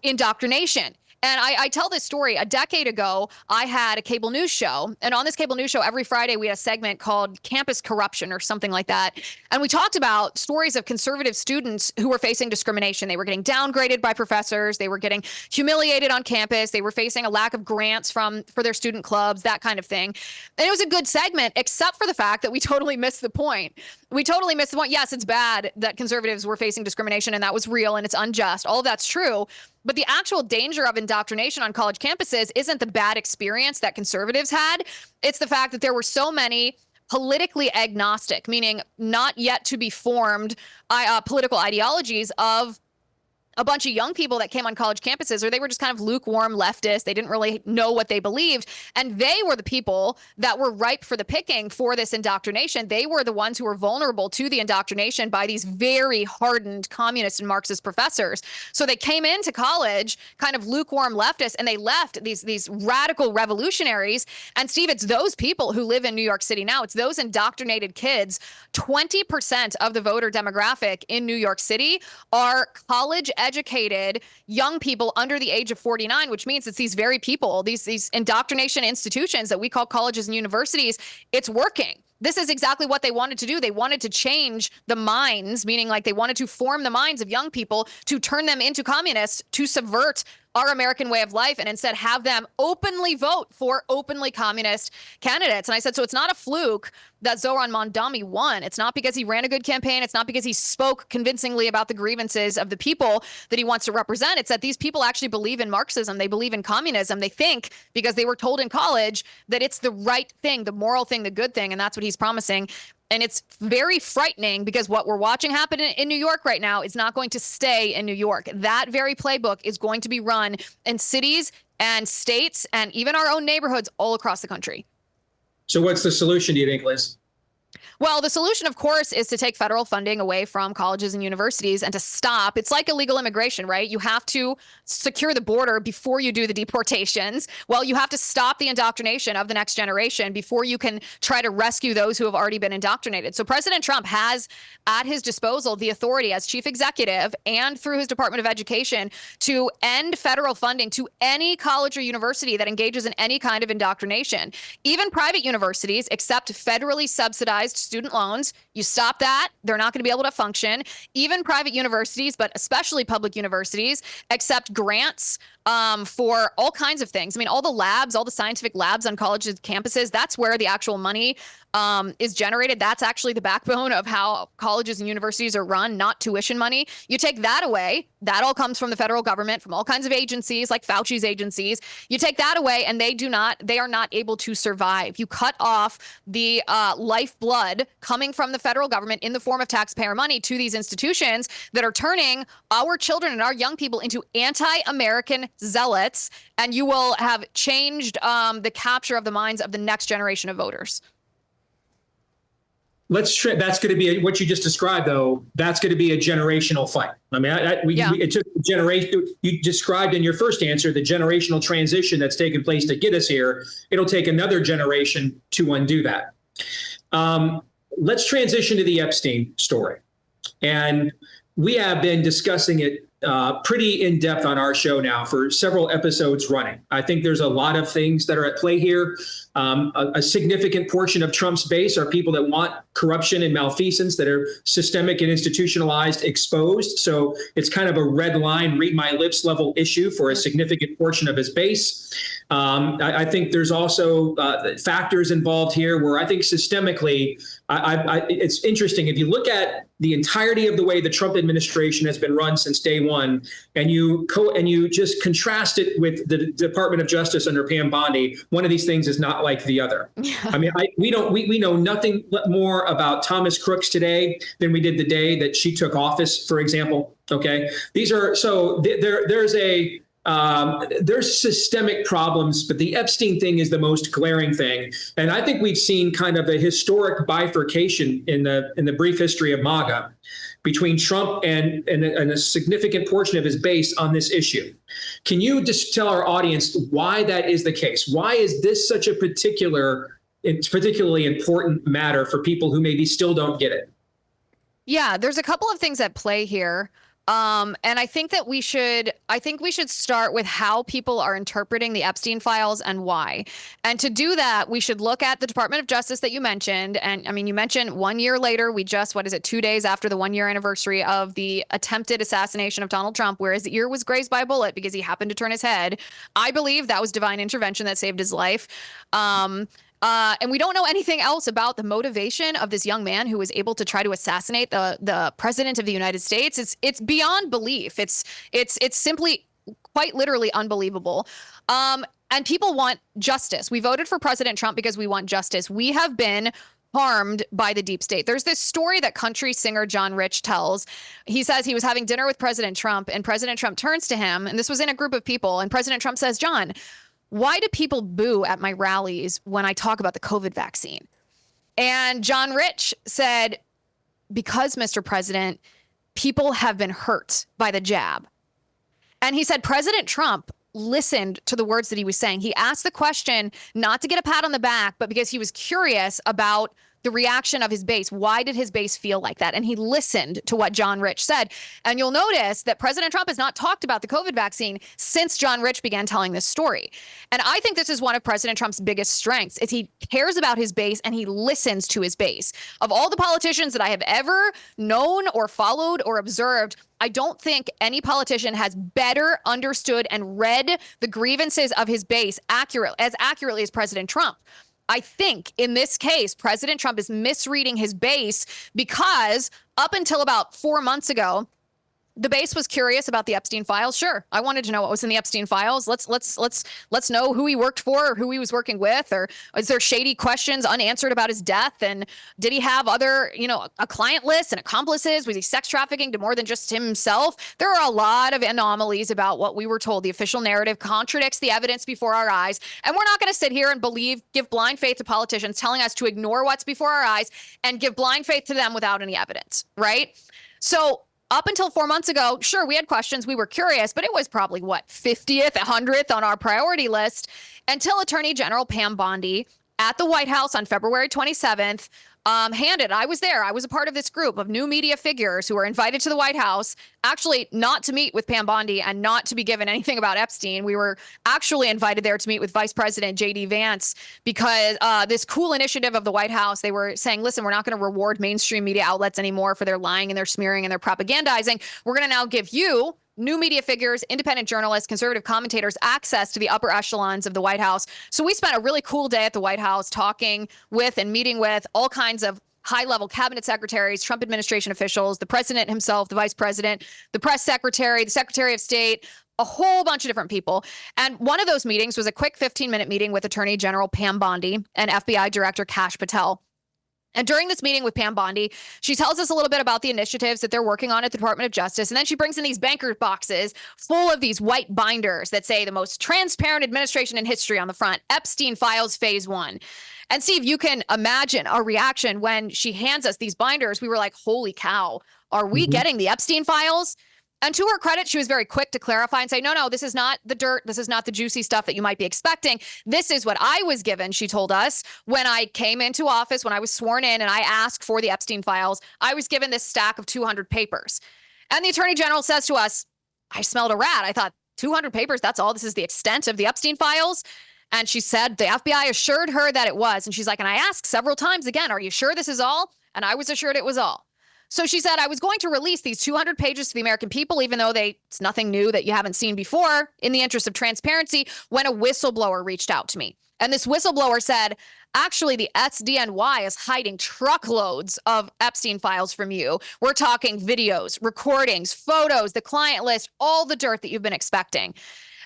indoctrination. And I tell this story. A decade ago, I had a cable news show. And on this cable news show, every Friday, we had a segment called Campus Corruption or something like that. And we talked about stories of conservative students who were facing discrimination. They were getting downgraded by professors. They were getting humiliated on campus. They were facing a lack of grants for their student clubs, that kind of thing. And it was a good segment, except for the fact that we totally missed the point. We totally missed the point. Yes, it's bad that conservatives were facing discrimination, and that was real, and it's unjust. All of that's true. But the actual danger of indoctrination on college campuses isn't the bad experience that conservatives had. It's the fact that there were so many politically agnostic, meaning not yet to be formed political ideologies of a bunch of young people that came on college campuses, or they were just kind of lukewarm leftists. They didn't really know what they believed. And they were the people that were ripe for the picking for this indoctrination. They were the ones who were vulnerable to the indoctrination by these very hardened communist and Marxist professors. So they came into college kind of lukewarm leftists, and they left these radical revolutionaries. And Steve, it's those people who live in New York City now. It's those indoctrinated kids. 20% of the voter demographic in New York City are college-educated young people under the age of 49, which means it's these very people, these indoctrination institutions that we call colleges and universities. It's working. This is exactly what they wanted to do. They wanted to change the minds, meaning like they wanted to form the minds of young people to turn them into communists, to subvert our American way of life, and instead have them openly vote for openly communist candidates. And I said, so it's not a fluke that Zohran Mamdani won. It's not because he ran a good campaign. It's not because he spoke convincingly about the grievances of the people that he wants to represent. It's that these people actually believe in Marxism. They believe in communism. They think, because they were told in college, that it's the right thing, the moral thing, the good thing. And that's what he's promising. And it's very frightening, because what we're watching happen in New York right now is not going to stay in New York. That very playbook is going to be run in cities and states and even our own neighborhoods all across the country. So what's the solution, do you think, Liz? Well, the solution, of course, is to take federal funding away from colleges and universities and to stop. It's like illegal immigration, right? You have to secure the border before you do the deportations. Well, you have to stop the indoctrination of the next generation before you can try to rescue those who have already been indoctrinated. So President Trump has at his disposal the authority as chief executive and through his Department of Education to end federal funding to any college or university that engages in any kind of indoctrination. Even private universities accept federally subsidized student loans. You stop that, they're not going to be able to function. Even private universities, but especially public universities, accept grants for all kinds of things. I mean, all the labs, all the scientific labs on colleges campuses, that's where the actual money is generated. That's actually the backbone of how colleges and universities are run, not tuition money. You take that away, that all comes from the federal government, from all kinds of agencies like Fauci's agencies. You take that away and they are not able to survive. You cut off the lifeblood coming from the federal government in the form of taxpayer money to these institutions that are turning our children and our young people into anti-American zealots, and you will have changed the capture of the minds of the next generation of voters. That's going to be what you just described, though. That's going to be a generational fight. I mean, it took a generation. You described in your first answer the generational transition that's taken place to get us here. It'll take another generation to undo that. Let's transition to the Epstein story. And we have been discussing it pretty in depth on our show now for several episodes running. I think there's a lot of things that are at play here. A significant portion of Trump's base are people that want corruption and malfeasance that are systemic and institutionalized, exposed. So it's kind of a red line, read my lips level issue for a significant portion of his base. I think there's also factors involved here where I think systemically It's interesting. If you look at the entirety of the way the Trump administration has been run since day one, and you just contrast it with the Department of Justice under Pam Bondi, one of these things is not like the other. I mean, we know nothing more about Thomas Crooks today than we did the day that she took office, for example. Okay, there's systemic problems, but the Epstein thing is the most glaring thing. And I think we've seen kind of a historic bifurcation in the brief history of MAHA between Trump and a significant portion of his base on this issue. Can you just tell our audience why that is the case? Why is this such a particularly important matter for people who maybe still don't get it? Yeah, there's a couple of things at play here. And I think that we should start with how people are interpreting the Epstein files and why. And to do that, we should look at the Department of Justice that you mentioned. And I mean, you mentioned 1 year later, 2 days after the 1 year anniversary of the attempted assassination of Donald Trump, where his ear was grazed by a bullet because he happened to turn his head. I believe that was divine intervention that saved his life. And we don't know anything else about the motivation of this young man who was able to try to assassinate the president of the United States. It's beyond belief. It's simply quite literally unbelievable. And people want justice. We voted for President Trump because we want justice. We have been harmed by the deep state. There's this story that country singer John Rich tells. He says he was having dinner with President Trump, and President Trump turns to him, and this was in a group of people, and President Trump says, "John, why do people boo at my rallies when I talk about the COVID vaccine?" And John Rich said, "Because, Mr. President, people have been hurt by the jab." And he said President Trump listened to the words that he was saying. He asked the question not to get a pat on the back, but because he was curious about the reaction of his base. Why did his base feel like that? And he listened to what John Rich said. And you'll notice that President Trump has not talked about the COVID vaccine since John Rich began telling this story. And I think this is one of President Trump's biggest strengths, is he cares about his base and he listens to his base. Of all the politicians that I have ever known or followed or observed, I don't think any politician has better understood and read the grievances of his base accurately as President Trump. I think in this case, President Trump is misreading his base because up until about 4 months ago, the base was curious about the Epstein files. Sure, I wanted to know what was in the Epstein files. Let's know who he worked for or who he was working with, or is there shady questions unanswered about his death? And did he have other, a client list and accomplices? Was he sex trafficking to more than just himself? There are a lot of anomalies about what we were told. The official narrative contradicts the evidence before our eyes. And we're not going to sit here and give blind faith to politicians telling us to ignore what's before our eyes and give blind faith to them without any evidence, right? So up until 4 months ago, sure, we had questions. We were curious, but it was probably 50th, 100th on our priority list until Attorney General Pam Bondi at the White House on February 27th I was there. I was a part of this group of new media figures who were invited to the White House, actually not to meet with Pam Bondi and not to be given anything about Epstein. We were actually invited there to meet with Vice President J.D. Vance because this cool initiative of the White House, they were saying, listen, we're not going to reward mainstream media outlets anymore for their lying and their smearing and their propagandizing. We're going to now give you, new media figures, independent journalists, conservative commentators, access to the upper echelons of the White House. So we spent a really cool day at the White House talking with and meeting with all kinds of high-level cabinet secretaries, Trump administration officials, the president himself, the vice president, the press secretary, the secretary of state, a whole bunch of different people. And one of those meetings was a quick 15-minute meeting with Attorney General Pam Bondi and FBI Director Kash Patel. And during this meeting with Pam Bondi, she tells us a little bit about the initiatives that they're working on at the Department of Justice. And then she brings in these banker boxes full of these white binders that say the most transparent administration in history on the front, Epstein Files Phase 1. And Steve, you can imagine our reaction when she hands us these binders. We were like, holy cow, are we getting the Epstein files? And to her credit, she was very quick to clarify and say, no, this is not the dirt. This is not the juicy stuff that you might be expecting. This is what I was given, she told us, when I came into office, when I was sworn in and I asked for the Epstein files. I was given this stack of 200 papers. And the Attorney General says to us, I smelled a rat. I thought, 200 papers, that's all? This is the extent of the Epstein files? And she said the FBI assured her that it was. And she's like, and I asked several times again, are you sure this is all? And I was assured it was all. So she said, I was going to release these 200 pages to the American people, even though it's nothing new that you haven't seen before, in the interest of transparency, when a whistleblower reached out to me. And this whistleblower said, actually, the SDNY is hiding truckloads of Epstein files from you. We're talking videos, recordings, photos, the client list, all the dirt that you've been expecting.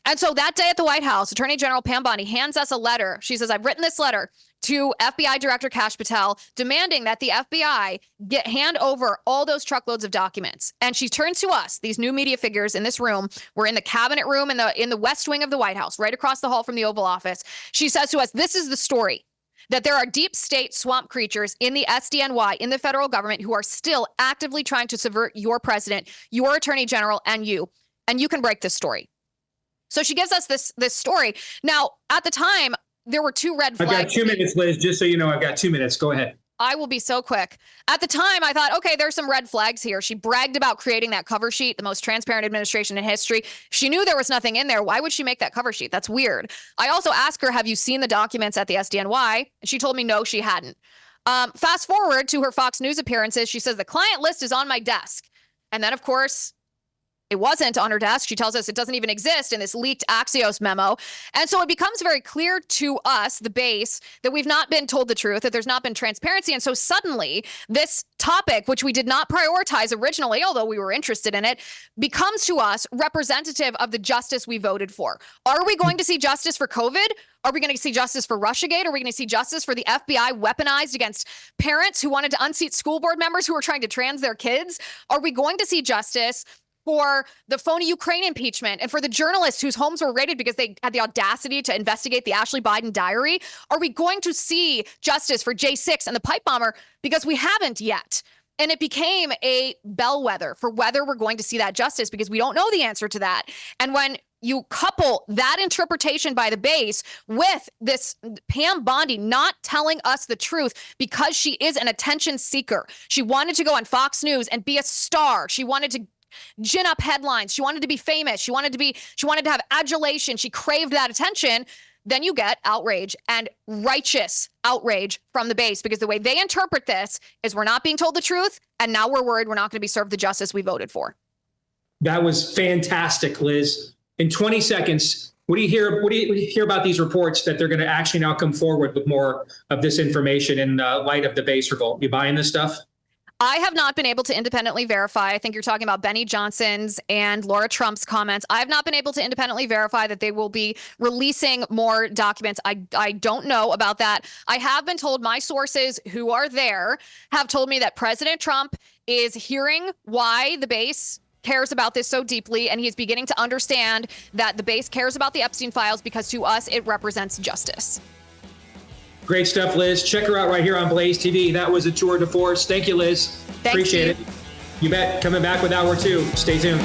And so that day at the White House, Attorney General Pam Bondi hands us a letter. She says, I've written this letter to FBI Director Kash Patel demanding that the FBI hand over all those truckloads of documents. And she turns to us, these new media figures in this room. We're in the cabinet room in the West Wing of the White House, right across the hall from the Oval Office. She says to us, this is the story, that there are deep state swamp creatures in the SDNY, in the federal government, who are still actively trying to subvert your president, your attorney general, and you can break this story. So she gives us this story. Now, at the time, there were two red flags. I've got 2 minutes, Liz, just so you know, I've got 2 minutes. Go ahead. I will be so quick. At the time, I thought, okay, there's some red flags here. She bragged about creating that cover sheet, the most transparent administration in history. She knew there was nothing in there. Why would she make that cover sheet? That's weird. I also asked her, have you seen the documents at the SDNY? And she told me no, she hadn't. Fast forward to her Fox News appearances. She says, the client list is on my desk. And then, of course, it wasn't on her desk. She tells us it doesn't even exist in this leaked Axios memo. And so it becomes very clear to us, the base, that we've not been told the truth, that there's not been transparency. And so suddenly this topic, which we did not prioritize originally, although we were interested in it, becomes to us representative of the justice we voted for. Are we going to see justice for COVID? Are we going to see justice for Russiagate? Are we going to see justice for the FBI weaponized against parents who wanted to unseat school board members who were trying to trans their kids? Are we going to see justice for the phony Ukraine impeachment and for the journalists whose homes were raided because they had the audacity to investigate the Ashley Biden diary? Are we going to see justice for J6 and the pipe bomber? Because we haven't yet. And it became a bellwether for whether we're going to see that justice, because we don't know the answer to that. And when you couple that interpretation by the base with this Pam Bondi not telling us the truth because she is an attention seeker. She wanted to go on Fox News and be a star. She wanted to gin up headlines. She wanted to be famous. She wanted to have adulation. She craved that attention. Then you get outrage, and righteous outrage from the base, because the way they interpret this is we're not being told the truth, and now we're worried we're not going to be served the justice we voted for. That was fantastic, Liz. In 20 seconds, what do you hear about these reports that they're going to actually now come forward with more of this information in light of the base revolt? You buying this stuff? I have not been able to independently verify. I think you're talking about Benny Johnson's and Laura Trump's comments. I've not been able to independently verify that they will be releasing more documents. I don't know about that. I have been told, my sources who are there have told me that President Trump is hearing why the base cares about this so deeply, and he's beginning to understand that the base cares about the Epstein files because to us it represents justice. Great stuff, Liz. Check her out right here on Blaze TV. That was a tour de force. Thank you, Liz. Thanks, appreciate it. You bet. Coming back with hour 2. Stay tuned.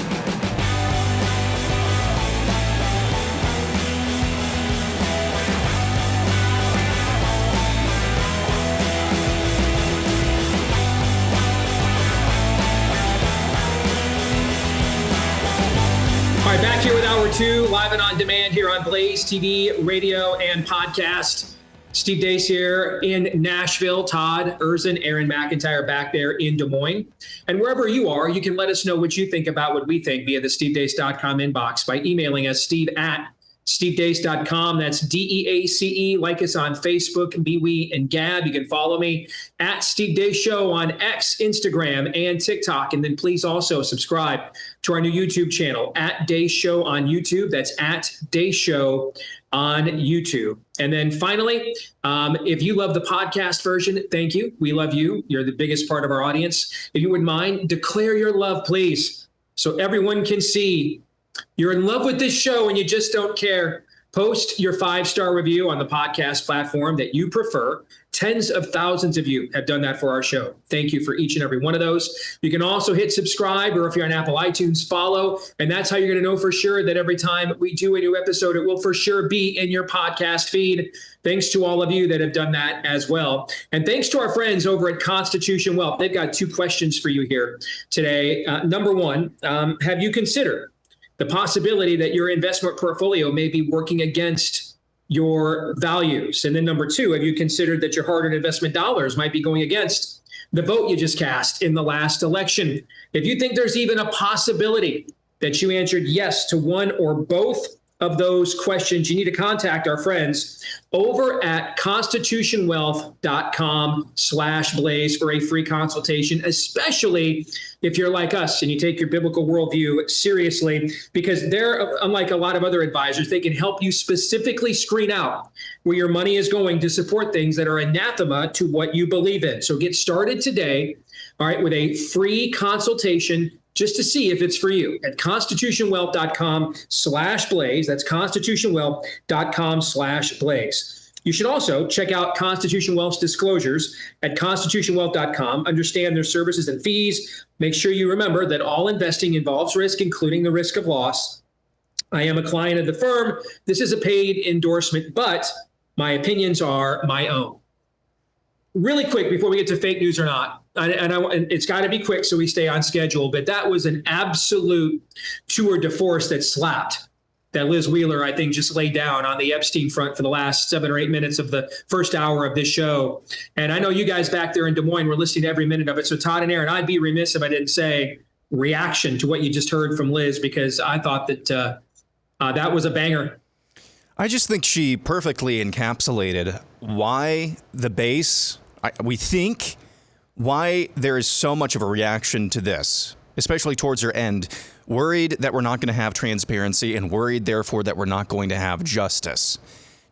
All right, back here with hour 2, live and on demand here on Blaze TV, radio, and podcast. Steve Deace here in Nashville, Todd Erzin, Aaron McIntyre back there in Des Moines. And wherever you are, you can let us know what you think about what we think via the stevedeace.com inbox by emailing us, steve@stevedeace.com. That's DEACE. Like us on Facebook, MeWe, and Gab. You can follow me at Steve Deace Show on X, Instagram, and TikTok. And then please also subscribe to our new YouTube channel, at Deace Show on YouTube. That's at Deace Show on YouTube. And then finally, if you love the podcast version, thank you. We love you. You're the biggest part of our audience. If you wouldn't mind, declare your love, please, so everyone can see you're in love with this show and you just don't care. Post your 5-star review on the podcast platform that you prefer. Tens of thousands of you have done that for our show. Thank you for each and every one of those. You can also hit subscribe, or if you're on Apple iTunes, follow. And that's how you're going to know for sure that every time we do a new episode, it will for sure be in your podcast feed. Thanks to all of you that have done that as well. And thanks to our friends over at Constitution Wealth. They've got 2 questions for you here today. Number 1, have you considered the possibility that your investment portfolio may be working against your values? And then number 2, have you considered that your hard-earned investment dollars might be going against the vote you just cast in the last election? If you think there's even a possibility that you answered yes to one or both of those questions, you need to contact our friends over at constitutionwealth.com/blaze for a free consultation, especially if you're like us and you take your biblical worldview seriously, because they're, unlike a lot of other advisors, they can help you specifically screen out where your money is going to support things that are anathema to what you believe in. So get started today, all right, with a free consultation just to see if it's for you at constitutionwealth.com/blaze. That's constitutionwealth.com/blaze. You should also check out Constitution Wealth's disclosures at constitutionwealth.com. Understand their services and fees. Make sure you remember that all investing involves risk, including the risk of loss. I am a client of the firm. This is a paid endorsement, but my opinions are my own. Really quick before we get to fake news or not, and it's got to be quick so we stay on schedule, but that was an absolute tour de force that slapped that Liz Wheeler, I think, just laid down on the Epstein front for the last 7 or 8 minutes of the first hour of this show. And I know you guys back there in Des Moines were listening to every minute of it. So Todd and Aaron, I'd be remiss if I didn't say reaction to what you just heard from Liz, because I thought that that was a banger. I just think she perfectly encapsulated why the base, we think, why there is so much of a reaction to this, especially towards her end, worried that we're not going to have transparency and worried, therefore, that we're not going to have justice.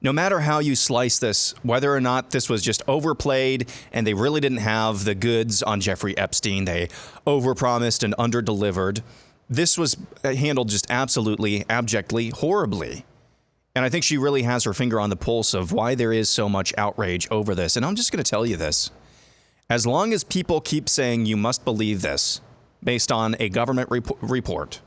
No matter how you slice this, whether or not this was just overplayed and they really didn't have the goods on Jeffrey Epstein, they overpromised and underdelivered, this was handled just absolutely, abjectly, horribly. And I think she really has her finger on the pulse of why there is so much outrage over this. And I'm just going to tell you this. As long as people keep saying you must believe this based on a government report,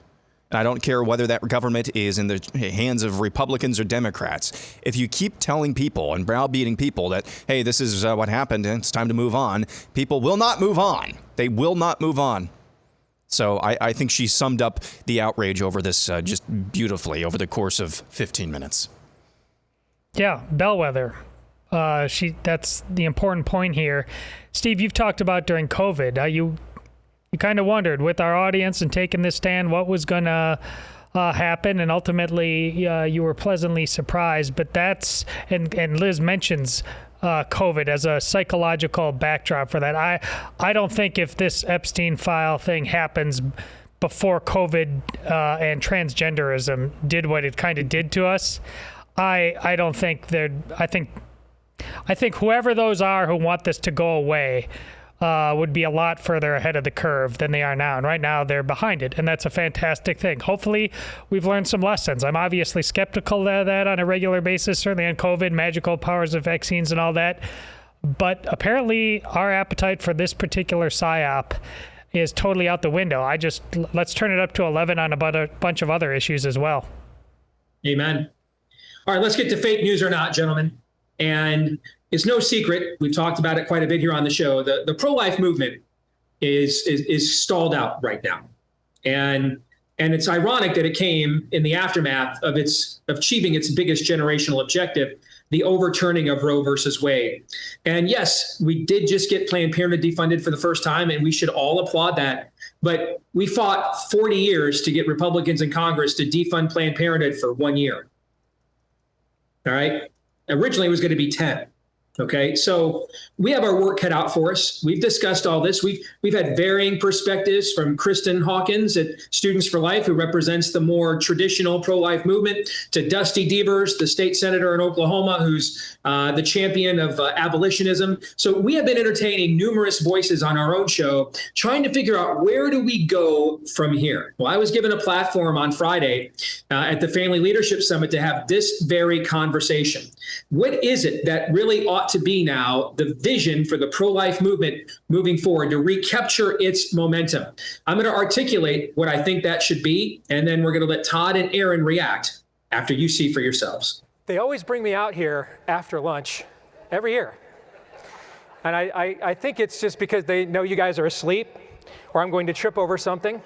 and I don't care whether that government is in the hands of Republicans or Democrats, if you keep telling people and browbeating people that, hey, this is what happened and it's time to move on, people will not move on. They will not move on. So I think she summed up the outrage over this just beautifully over the course of 15 minutes. Yeah, bellwether. That's the important point here. Steve, you've talked about during COVID, you kind of wondered with our audience and taking this stand what was going to happen, and ultimately you were pleasantly surprised. But that's, and Liz mentions COVID as a psychological backdrop for that. I don't think if this Epstein file thing happens before COVID and transgenderism did what it kind of did to us, I don't think I think whoever those are who want this to go away would be a lot further ahead of the curve than they are now. And right now they're behind it. And that's a fantastic thing. Hopefully we've learned some lessons. I'm obviously skeptical of that on a regular basis, certainly on COVID, magical powers of vaccines and all that. But apparently our appetite for this particular PSYOP is totally out the window. Let's turn it up to 11 on about a bunch of other issues as well. Amen. All right, let's get to fake news or not, gentlemen. And it's no secret, we've talked about it quite a bit here on the show, the pro-life movement is stalled out right now. And it's ironic that it came in the aftermath of achieving its biggest generational objective, the overturning of Roe versus Wade. And yes, we did just get Planned Parenthood defunded for the first time, and we should all applaud that. But we fought 40 years to get Republicans in Congress to defund Planned Parenthood for 1 year. All right? Originally, it was going to be 10. Okay, so we have our work cut out for us. We've discussed all this. We've had varying perspectives from Kristen Hawkins at Students for Life, who represents the more traditional pro-life movement, to Dusty Devers, the state senator in Oklahoma, who's the champion of abolitionism. So we have been entertaining numerous voices on our own show, trying to figure out where do we go from here. Well, I was given a platform on Friday at the Family Leadership Summit to have this very conversation. What is it that really ought to be now the vision for the pro-life movement moving forward to recapture its momentum? I'm going to articulate what I think that should be, and then we're going to let Todd and Aaron react after you see for yourselves. They always bring me out here after lunch every year. And I think it's just because they know you guys are asleep, or I'm going to trip over something,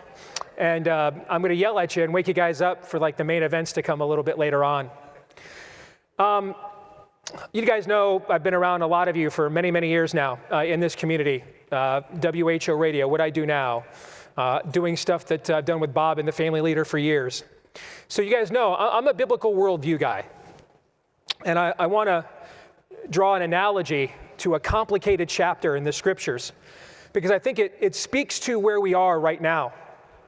and I'm going to yell at you and wake you guys up for like the main events to come a little bit later on. You guys know I've been around a lot of you for many, many years now in this community. WHO Radio, what I do now, doing stuff that I've done with Bob and the Family Leader for years. So you guys know I'm a biblical worldview guy. And I want to draw an analogy to a complicated chapter in the scriptures, because I think it speaks to where we are right now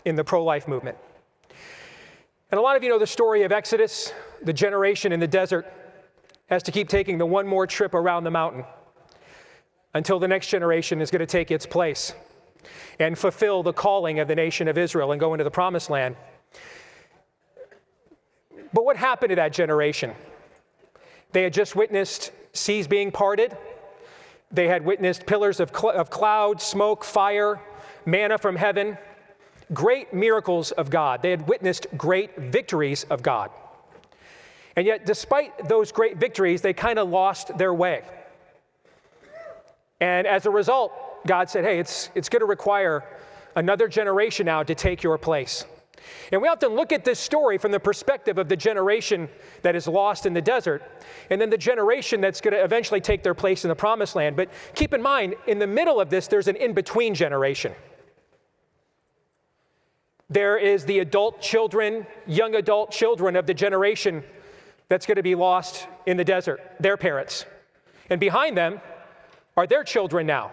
in the pro-life movement. And a lot of you know the story of Exodus. The generation in the desert has to keep taking the one more trip around the mountain until the next generation is going to take its place and fulfill the calling of the nation of Israel and go into the promised land. But what happened to that generation? They had just witnessed seas being parted. They had witnessed pillars of cloud, smoke, fire, manna from heaven, great miracles of God. They had witnessed great victories of God. And yet, despite those great victories, they kind of lost their way. And as a result, God said, hey, it's going to require another generation now to take your place. And we often look at this story from the perspective of the generation that is lost in the desert, and then the generation that's going to eventually take their place in the promised land. But keep in mind, in the middle of this, there's an in-between generation. There is the adult children, young adult children of the generation that's going to be lost in the desert, their parents. And behind them are their children now,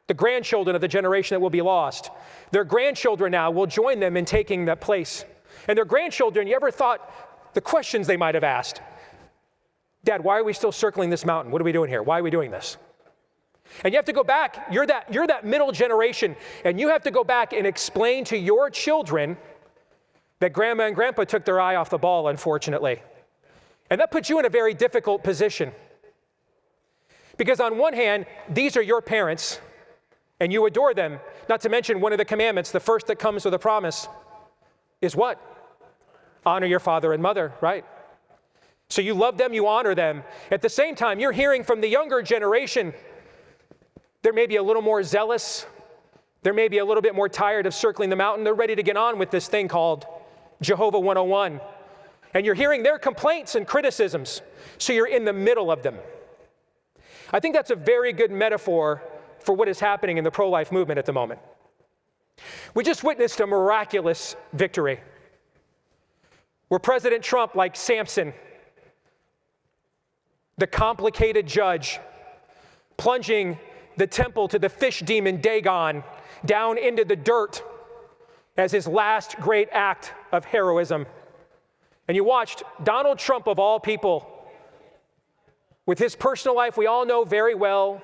the grandchildren of the generation that will be lost. Their grandchildren now will join them in taking that place. And their grandchildren, you ever thought the questions they might have asked? Dad, why are we still circling this mountain? What are we doing here? Why are we doing this? And you have to go back, you're that middle generation, and you have to go back and explain to your children that grandma and grandpa took their eye off the ball, unfortunately. And that puts you in a very difficult position. Because on one hand, these are your parents, and you adore them. Not to mention one of the commandments, the first that comes with a promise, is what? Honor your father and mother, right? So you love them, you honor them. At the same time, you're hearing from the younger generation, they're maybe a little more zealous. They're maybe a little bit more tired of circling the mountain. They're ready to get on with this thing called Jehovah 101. And you're hearing their complaints and criticisms. So you're in the middle of them. I think that's a very good metaphor for what is happening in the pro-life movement at the moment. We just witnessed a miraculous victory where President Trump, like Samson, the complicated judge, plunging the temple to the fish demon Dagon down into the dirt as his last great act of heroism. And you watched Donald Trump, of all people, with his personal life we all know very well,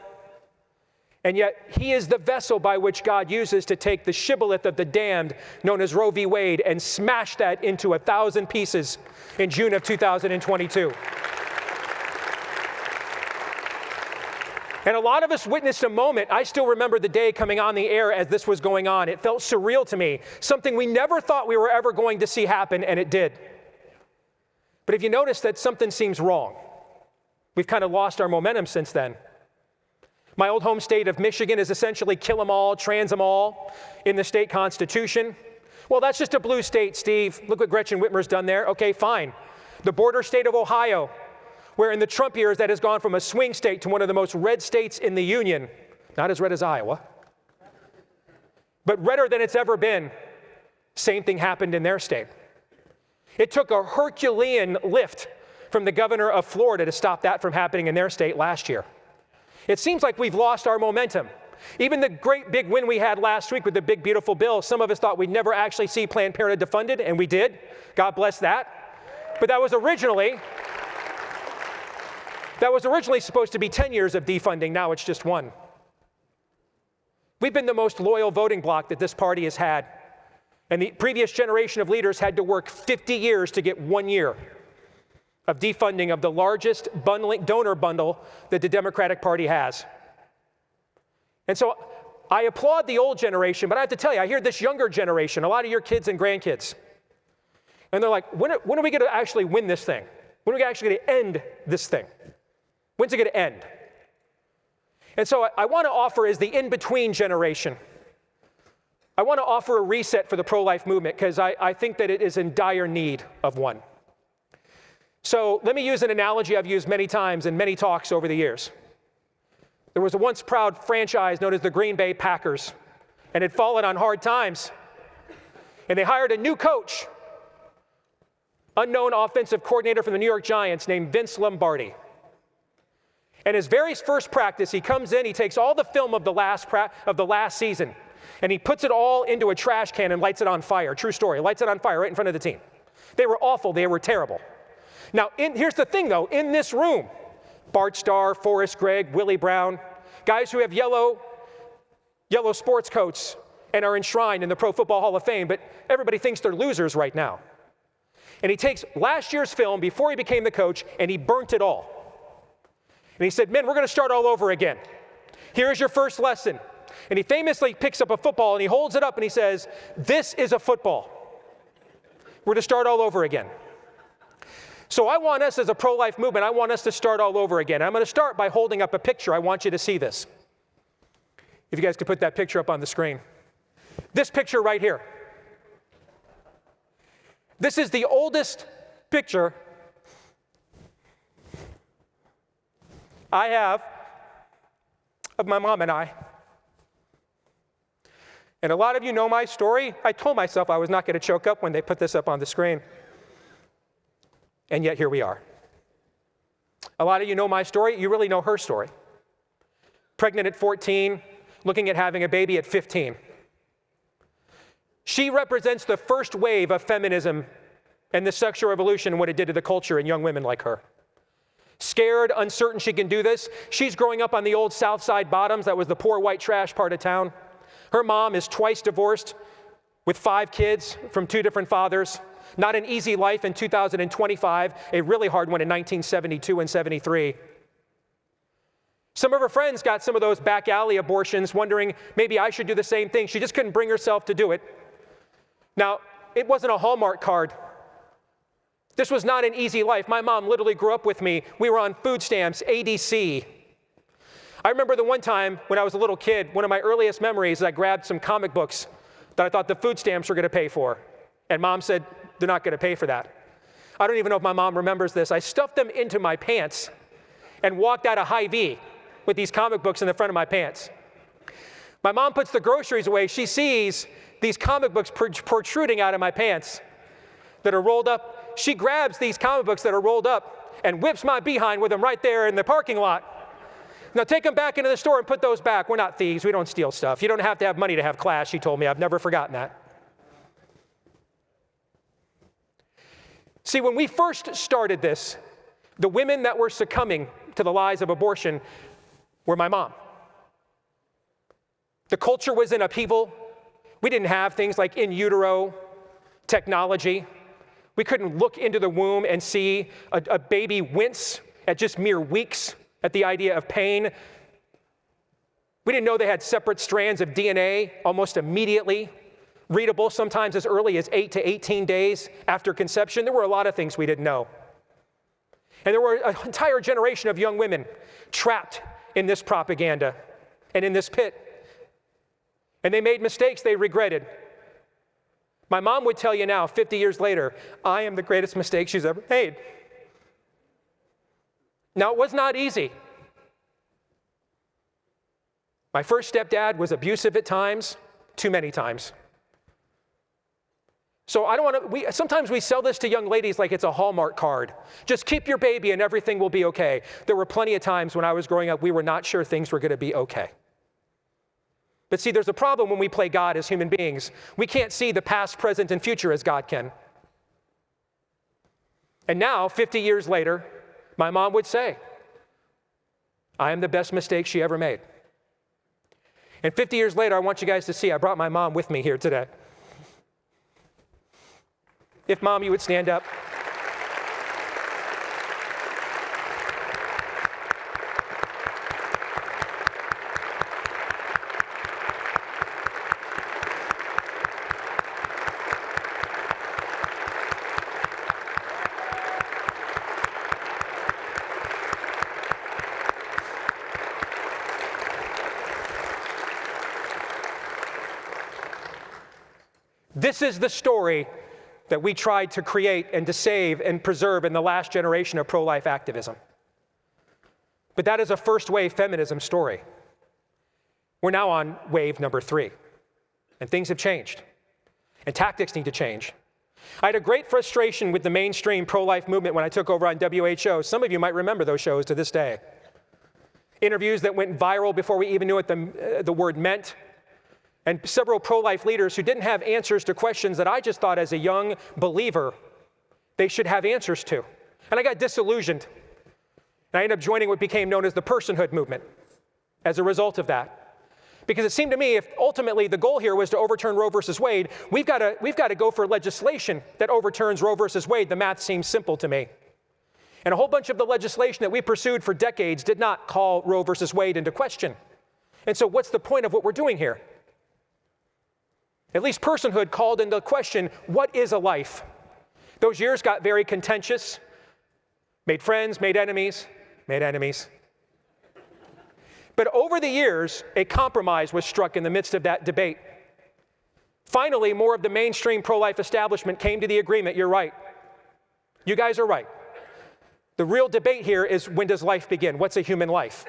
and yet he is the vessel by which God uses to take the shibboleth of the damned, known as Roe v. Wade, and smash that into 1,000 pieces in June of 2022. And a lot of us witnessed a moment. I still remember the day coming on the air as this was going on. It felt surreal to me, something we never thought we were ever going to see happen, and it did. But if you notice that something seems wrong, we've kind of lost our momentum since then. My old home state of Michigan is essentially kill 'em all, trans 'em all in the state constitution. Well, that's just a blue state, Steve. Look what Gretchen Whitmer's done there. Okay, fine. The border state of Ohio, where in the Trump years that has gone from a swing state to one of the most red states in the union. Not as red as Iowa, but redder than it's ever been. Same thing happened in their state. It took a Herculean lift from the governor of Florida to stop that from happening in their state last year. It seems like we've lost our momentum. Even the great big win we had last week with the big beautiful bill, some of us thought we'd never actually see Planned Parenthood defunded, and we did. God bless that. But that was originally supposed to be 10 years of defunding. Now it's just 1. We've been the most loyal voting bloc that this party has had. And the previous generation of leaders had to work 50 years to get 1 year of defunding of the largest donor bundle that the Democratic Party has. And so I applaud the old generation, but I have to tell you, I hear this younger generation, a lot of your kids and grandkids, and they're like, when are we going to actually win this thing? When are we actually going to end this thing? When's it going to end? And so I want to offer as the in-between generation, I want to offer a reset for the pro-life movement because I think that it is in dire need of one. So let me use an analogy I've used many times in many talks over the years. There was a once proud franchise known as the Green Bay Packers, and had fallen on hard times. And they hired a new coach unknown offensive coordinator from the New York Giants named Vince Lombardi. And his very first practice, he comes in, he takes all the film of the last season, and he puts it all into a trash can and lights it on fire. True story. Lights it on fire right in front of the team. They were awful. They were terrible. Now, here's the thing, though. In this room, Bart Starr, Forrest Gregg, Willie Brown, guys who have yellow sports coats and are enshrined in the Pro Football Hall of Fame, but everybody thinks they're losers right now. And he takes last year's film before he became the coach, and he burnt it all. And he said, men, we're going to start all over again. Here's your first lesson. And he famously picks up a football, and he holds it up, and he says, this is a football. We're to start all over again. So I want us as a pro-life movement, I want us to start all over again. I'm going to start by holding up a picture. I want you to see this. If you guys could put that picture up on the screen. This picture right here. This is the oldest picture I have of my mom and I. And a lot of you know my story. I told myself I was not going to choke up when they put this up on the screen. And yet here we are. A lot of you know my story. You really know her story. Pregnant at 14, looking at having a baby at 15. She represents the first wave of feminism and the sexual revolution and what it did to the culture and young women like her. Scared, uncertain she can do this. She's growing up on the old South Side Bottoms. That was the poor white trash part of town. Her mom is twice divorced with 5 kids from 2 different fathers. Not an easy life in 2025, a really hard one in 1972 and 73. Some of her friends got some of those back alley abortions, wondering maybe I should do the same thing. She just couldn't bring herself to do it. Now, it wasn't a Hallmark card. This was not an easy life. My mom literally grew up with me. We were on food stamps, ADC. I remember the one time when I was a little kid, one of my earliest memories is I grabbed some comic books that I thought the food stamps were going to pay for. And Mom said, they're not going to pay for that. I don't even know if my mom remembers this. I stuffed them into my pants and walked out of Hy-Vee with these comic books in the front of my pants. My mom puts the groceries away. She sees these comic books protruding out of my pants that are rolled up. She grabs these comic books that are rolled up and whips my behind with them right there in the parking lot. Now take them back into the store and put those back. We're not thieves. We don't steal stuff. You don't have to have money to have class, she told me. I've never forgotten that. See, when we first started this, the women that were succumbing to the lies of abortion were my mom. The culture was in upheaval. We didn't have things like in utero technology. We couldn't look into the womb and see a baby wince at just mere weeks at the idea of pain. We didn't know they had separate strands of DNA almost immediately, readable sometimes as early as 8 to 18 days after conception. There were a lot of things we didn't know. And there were an entire generation of young women trapped in this propaganda and in this pit. And they made mistakes they regretted. My mom would tell you now, 50 years later, I am the greatest mistake she's ever made. Now, it was not easy. My first stepdad was abusive at times, too many times. So I don't want to, sometimes we sell this to young ladies like it's a Hallmark card. Just keep your baby and everything will be okay. There were plenty of times when I was growing up, we were not sure things were going to be okay. But see, there's a problem when we play God as human beings. We can't see the past, present, and future as God can. And now, 50 years later, my mom would say, I am the best mistake she ever made. And 50 years later, I want you guys to see, I brought my mom with me here today. If Mom, you would stand up. This is the story that we tried to create and to save and preserve in the last generation of pro-life activism. But that is a first wave feminism story. We're now on wave number 3, and things have changed, and tactics need to change. I had a great frustration with the mainstream pro-life movement when I took over on WHO. Some of you might remember those shows to this day. Interviews that went viral before we even knew what the word meant. And several pro-life leaders who didn't have answers to questions that I just thought as a young believer they should have answers to. And I got disillusioned. And I ended up joining what became known as the personhood movement as a result of that. Because it seemed to me if ultimately the goal here was to overturn Roe versus Wade, we've got to go for legislation that overturns Roe versus Wade. The math seems simple to me. And a whole bunch of the legislation that we pursued for decades did not call Roe versus Wade into question. And so what's the point of what we're doing here? At least personhood called into question, what is a life? Those years got very contentious, made friends, made enemies. But over the years, a compromise was struck in the midst of that debate. Finally, more of the mainstream pro-life establishment came to the agreement, you're right. You guys are right. The real debate here is, when does life begin? What's a human life?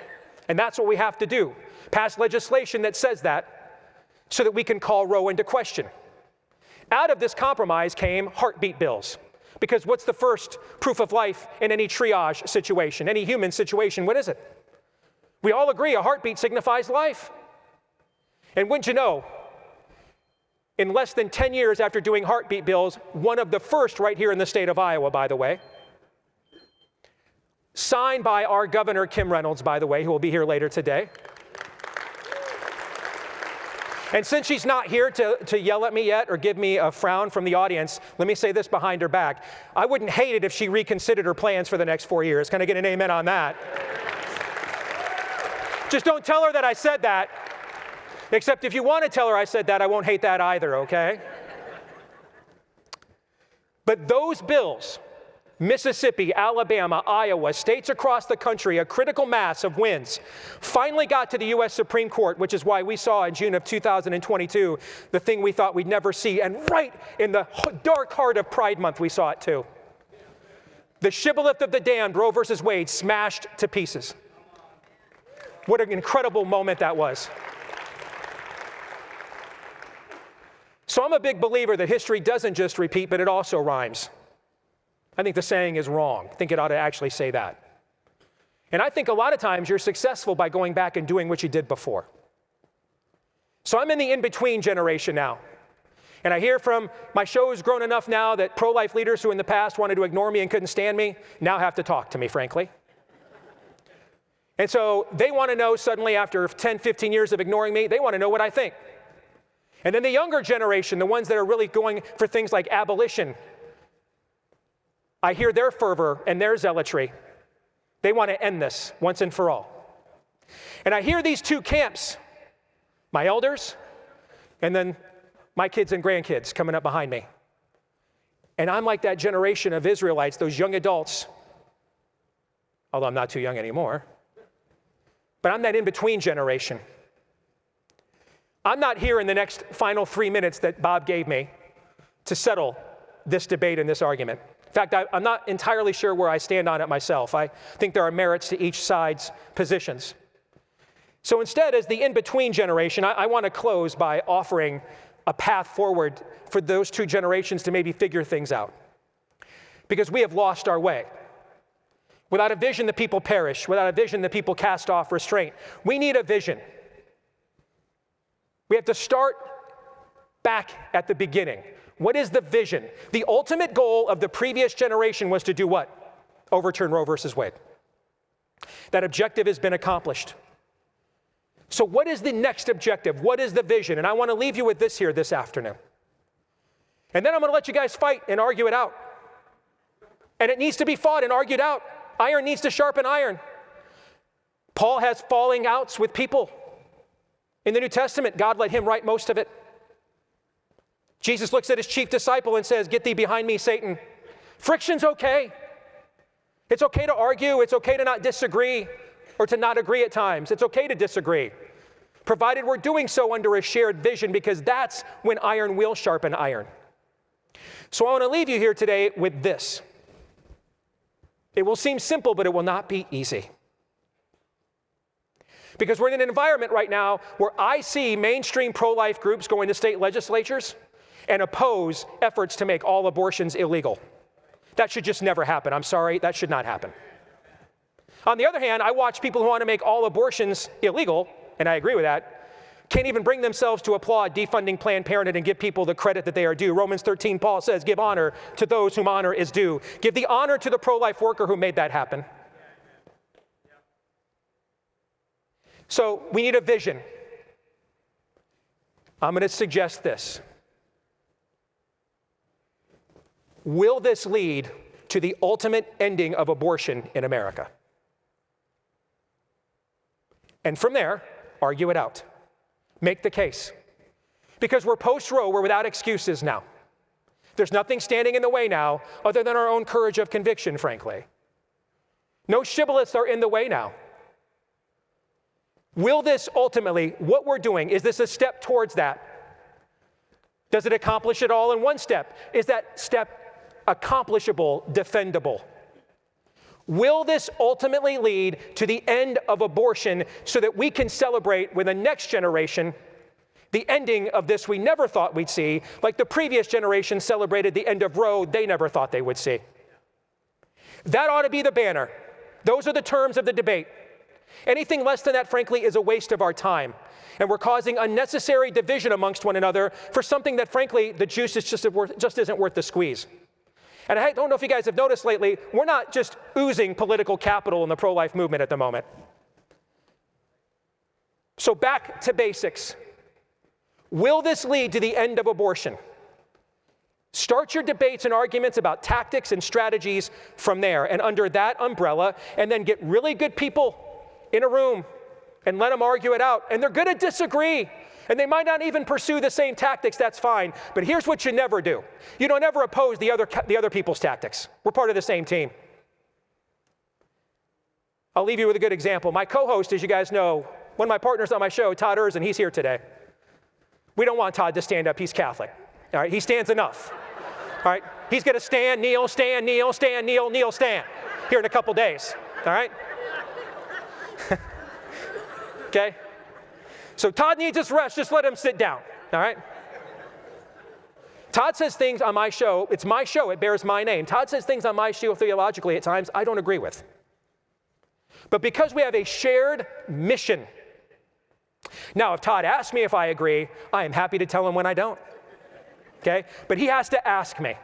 And that's what we have to do. Pass legislation that says that so that we can call Roe into question. Out of this compromise came heartbeat bills. Because what's the first proof of life in any triage situation, any human situation? What is it? We all agree a heartbeat signifies life. And wouldn't you know, in less than 10 years after doing heartbeat bills, one of the first right here in the state of Iowa, by the way, signed by our Governor Kim Reynolds, by the way, who will be here later today. And since she's not here to yell at me yet or give me a frown from the audience, let me say this behind her back. I wouldn't hate it if she reconsidered her plans for the next 4 years. Can I get an amen on that? Just don't tell her that I said that. Except if you want to tell her I said that, I won't hate that either, okay? But those bills, Mississippi, Alabama, Iowa, states across the country, a critical mass of wins, finally got to the U.S. Supreme Court, which is why we saw in June of 2022 the thing we thought we'd never see. And right in the dark heart of Pride Month, we saw it too. The shibboleth of the damned, Roe versus Wade, smashed to pieces. What an incredible moment that was. So I'm a big believer that history doesn't just repeat, but it also rhymes. I think the saying is wrong. I think it ought to actually say that. And I think a lot of times you're successful by going back and doing what you did before. So I'm in the in-between generation now. And I hear from, my show has grown enough now that pro-life leaders who in the past wanted to ignore me and couldn't stand me now have to talk to me, frankly. And so they want to know suddenly after 10, 15 years of ignoring me, they want to know what I think. And then the younger generation, the ones that are really going for things like abolition, I hear their fervor and their zealotry. They want to end this once and for all. And I hear these two camps, my elders and then my kids and grandkids coming up behind me. And I'm like that generation of Israelites, those young adults, although I'm not too young anymore, but I'm that in-between generation. I'm not here in the next final 3 minutes that Bob gave me to settle this debate and this argument. In fact, I'm not entirely sure where I stand on it myself. I think there are merits to each side's positions. So instead, as the in-between generation, I want to close by offering a path forward for those two generations to maybe figure things out. Because we have lost our way. Without a vision, the people perish. Without a vision, the people cast off restraint. We need a vision. We have to start back at the beginning. What is the vision? The ultimate goal of the previous generation was to do what? Overturn Roe versus Wade. That objective has been accomplished. So what is the next objective? What is the vision? And I want to leave you with this here this afternoon. And then I'm going to let you guys fight and argue it out. And it needs to be fought and argued out. Iron needs to sharpen iron. Paul has falling outs with people. In the New Testament, God let him write most of it. Jesus looks at his chief disciple and says, "Get thee behind me, Satan." Friction's okay. It's okay to argue. It's okay to not disagree or to not agree at times. It's okay to disagree, provided we're doing so under a shared vision, because that's when iron will sharpen iron. So I want to leave you here today with this. It will seem simple, but it will not be easy. Because we're in an environment right now where I see mainstream pro-life groups going to state legislatures and oppose efforts to make all abortions illegal. That should just never happen. I'm sorry, that should not happen. On the other hand, I watch people who want to make all abortions illegal, and I agree with that, can't even bring themselves to applaud defunding Planned Parenthood and give people the credit that they are due. Romans 13, Paul says, give honor to those whom honor is due. Give the honor to the pro-life worker who made that happen. So we need a vision. I'm going to suggest this. Will this lead to the ultimate ending of abortion in America? And from there, argue it out. Make the case. Because we're post-Roe, we're without excuses now. There's nothing standing in the way now other than our own courage of conviction, frankly. No shibboleths are in the way now. Will this ultimately, what we're doing, is this a step towards that? Does it accomplish it all in one step? Is that step accomplishable, defendable? Will this ultimately lead to the end of abortion so that we can celebrate with the next generation the ending of this we never thought we'd see, like the previous generation celebrated the end of Roe they never thought they would see? That ought to be the banner. Those are the terms of the debate. Anything less than that, frankly, is a waste of our time. And we're causing unnecessary division amongst one another for something that, frankly, the juice is just isn't worth the squeeze. And I don't know if you guys have noticed lately, we're not just oozing political capital in the pro-life movement at the moment. So back to basics. Will this lead to the end of abortion? Start your debates and arguments about tactics and strategies from there and under that umbrella, and then get really good people in a room and let them argue it out. And they're going to disagree. And they might not even pursue the same tactics, that's fine. But here's what you never do. You don't ever oppose the other people's tactics. We're part of the same team. I'll leave you with a good example. My co-host, as you guys know, one of my partners on my show, Todd Erzin, he's here today. We don't want Todd to stand up, he's Catholic. All right, he stands enough. All right, he's gonna stand, kneel, stand, kneel, stand, kneel, kneel, stand here in a couple days, all right? Okay? So Todd needs his rest, just let him sit down, all right? Todd says things on my show, it's my show, it bears my name. Todd says things on my show theologically at times I don't agree with. But because we have a shared mission. Now, if Todd asks me if I agree, I am happy to tell him when I don't, okay? But he has to ask me.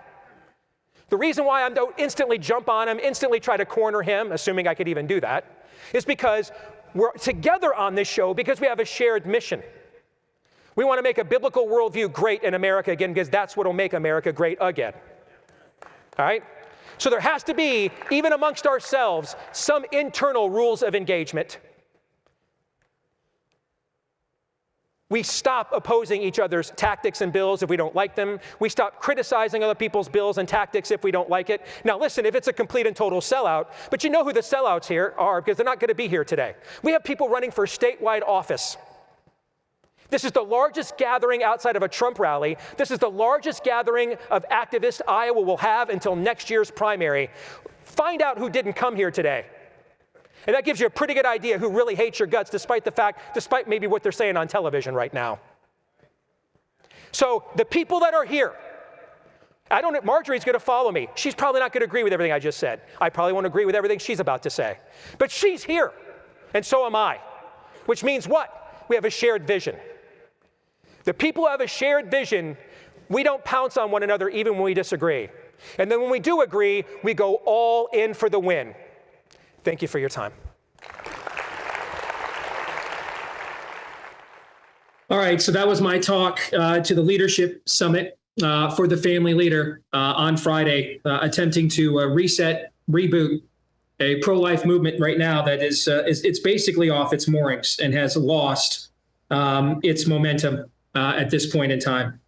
The reason why I don't instantly jump on him, instantly try to corner him, assuming I could even do that, is because we're together on this show because we have a shared mission. We want to make a biblical worldview great in America again because that's what will make America great again. All right? So there has to be, even amongst ourselves, some internal rules of engagement. We stop opposing each other's tactics and bills if we don't like them. We stop criticizing other people's bills and tactics if we don't like it. Now listen, if it's a complete and total sellout, but you know who the sellouts here are because they're not going to be here today. We have people running for statewide office. This is the largest gathering outside of a Trump rally. This is the largest gathering of activists Iowa will have until next year's primary. Find out who didn't come here today. And that gives you a pretty good idea who really hates your guts despite maybe what they're saying on television right now. So the people that are here, Marjorie's going to follow me. She's probably not going to agree with everything I just said. I probably won't agree with everything she's about to say. But she's here, and so am I. Which means what? We have a shared vision. The people who have a shared vision, we don't pounce on one another even when we disagree. And then when we do agree, we go all in for the win. Thank you for your time. All right, so that was my talk to the Leadership Summit for the Family Leader on Friday, attempting to reboot a pro-life movement right now that is it's basically off its moorings and has lost its momentum at this point in time.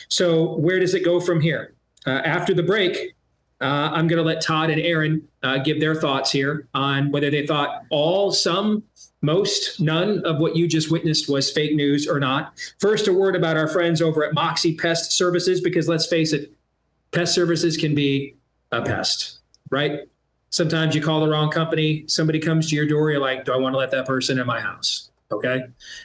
So where does it go from here? After the break, I'm going to let Todd and Aaron give their thoughts here on whether they thought all, some, most, none of what you just witnessed was fake news or not. First, a word about our friends over at Moxie Pest Services, because let's face it, pest services can be a pest, right? Sometimes you call the wrong company, somebody comes to your door, you're like, do I want to let that person in my house? Okay.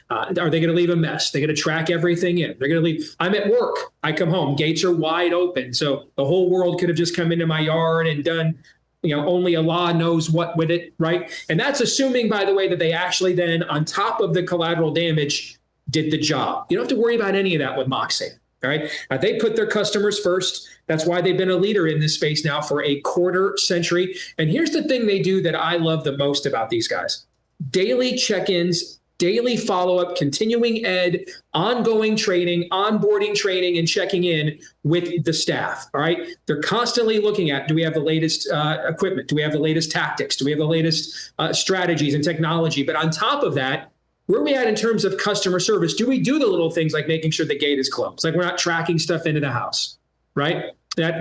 Are they going to leave a mess? They're going to track everything in. They're going to leave. I'm at work. I come home. Gates are wide open. So the whole world could have just come into my yard and done, only Allah knows what with it. Right. And that's assuming, by the way, that they actually then, on top of the collateral damage, did the job. You don't have to worry about any of that with Moxie. All right. They put their customers first. That's why they've been a leader in this space now for a quarter century. And here's the thing they do that I love the most about these guys: daily check-ins, daily follow-up, continuing ed, ongoing training, onboarding training, and checking in with the staff. All right. They're constantly looking at, do we have the latest equipment? Do we have the latest tactics? Do we have the latest strategies and technology? But on top of that, where are we at in terms of customer service? Do we do the little things like making sure the gate is closed? Like we're not tracking stuff into the house, right? That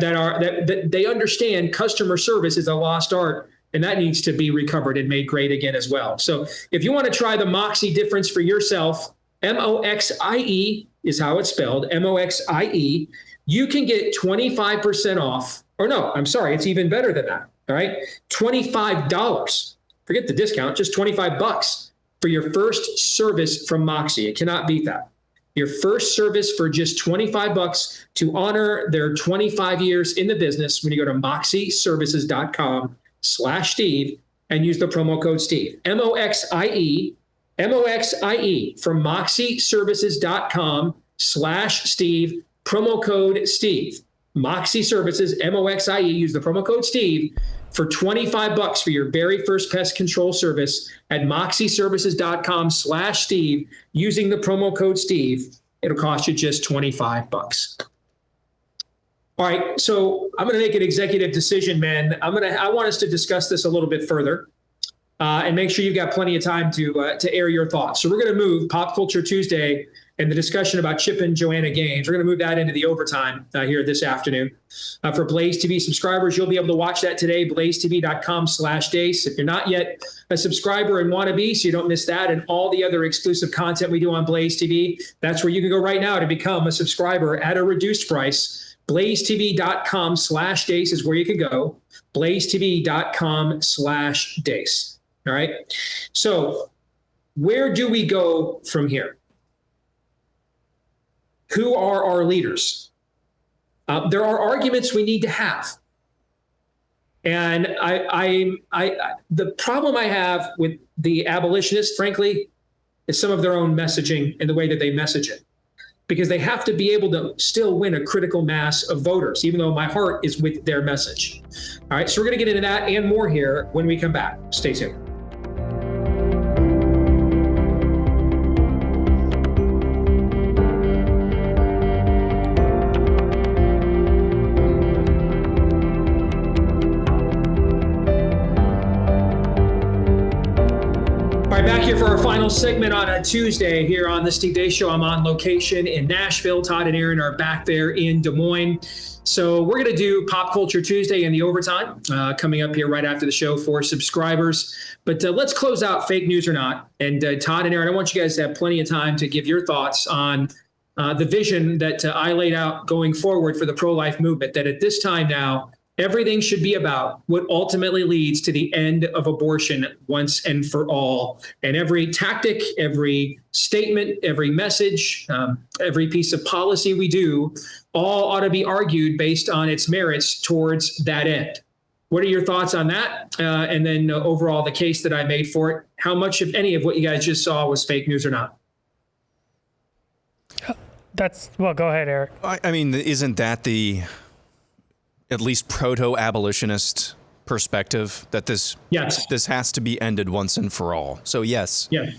they understand customer service is a lost art, and that needs to be recovered and made great again as well. So if you want to try the Moxie difference for yourself, MOXIE is how it's spelled, MOXIE, you can get 25% off. Or no, I'm sorry, it's even better than that. All right, $25. Forget the discount, just $25 for your first service from Moxie. You cannot beat that. Your first service for just $25 to honor their 25 years in the business when you go to moxieservices.com/Steve and use the promo code Steve. MOXIE from moxieservices.com/Steve, promo code Steve. Moxie Services, MOXIE, use the promo code Steve for $25 for your very first pest control service at moxieservices.com/Steve using the promo code Steve. It'll cost you just $25. All right, so I'm going to make an executive decision, man. I want us to discuss this a little bit further and make sure you've got plenty of time to air your thoughts. So we're going to move Pop Culture Tuesday and the discussion about Chip and Joanna Gaines. We're going to move that into the overtime here this afternoon. For Blaze TV subscribers, you'll be able to watch that today, blazetv.com/Deace. If you're not yet a subscriber and want to be, so you don't miss that and all the other exclusive content we do on Blaze TV, that's where you can go right now to become a subscriber at a reduced price. blazetv.com/Deace is where you can go. blazetv.com/Deace. All right. So where do we go from here? Who are our leaders? There are arguments we need to have. And the problem I have with the abolitionists, frankly, is some of their own messaging and the way that they message it. Because they have to be able to still win a critical mass of voters, even though my heart is with their message. All right, so we're going to get into that and more here when we come back. Stay tuned. Back here for our final segment on a Tuesday here on the Steve Deace Show. I'm on location in Nashville. Todd and Aaron are back there in Des Moines. So we're going to do Pop Culture Tuesday in the overtime coming up here right after the show for subscribers. But let's close out fake news or not. And Todd and Aaron, I want you guys to have plenty of time to give your thoughts on the vision that I laid out going forward for the pro-life movement, that at this time now, everything should be about what ultimately leads to the end of abortion once and for all. And every tactic, every statement, every message, every piece of policy we do, all ought to be argued based on its merits towards that end. What are your thoughts on that? And then overall, the case that I made for it, how much, if any, of what you guys just saw was fake news or not? Well, go ahead, Eric. I mean, isn't that the at least proto-abolitionist perspective that this has to be ended once and for all? So yes. Yeah.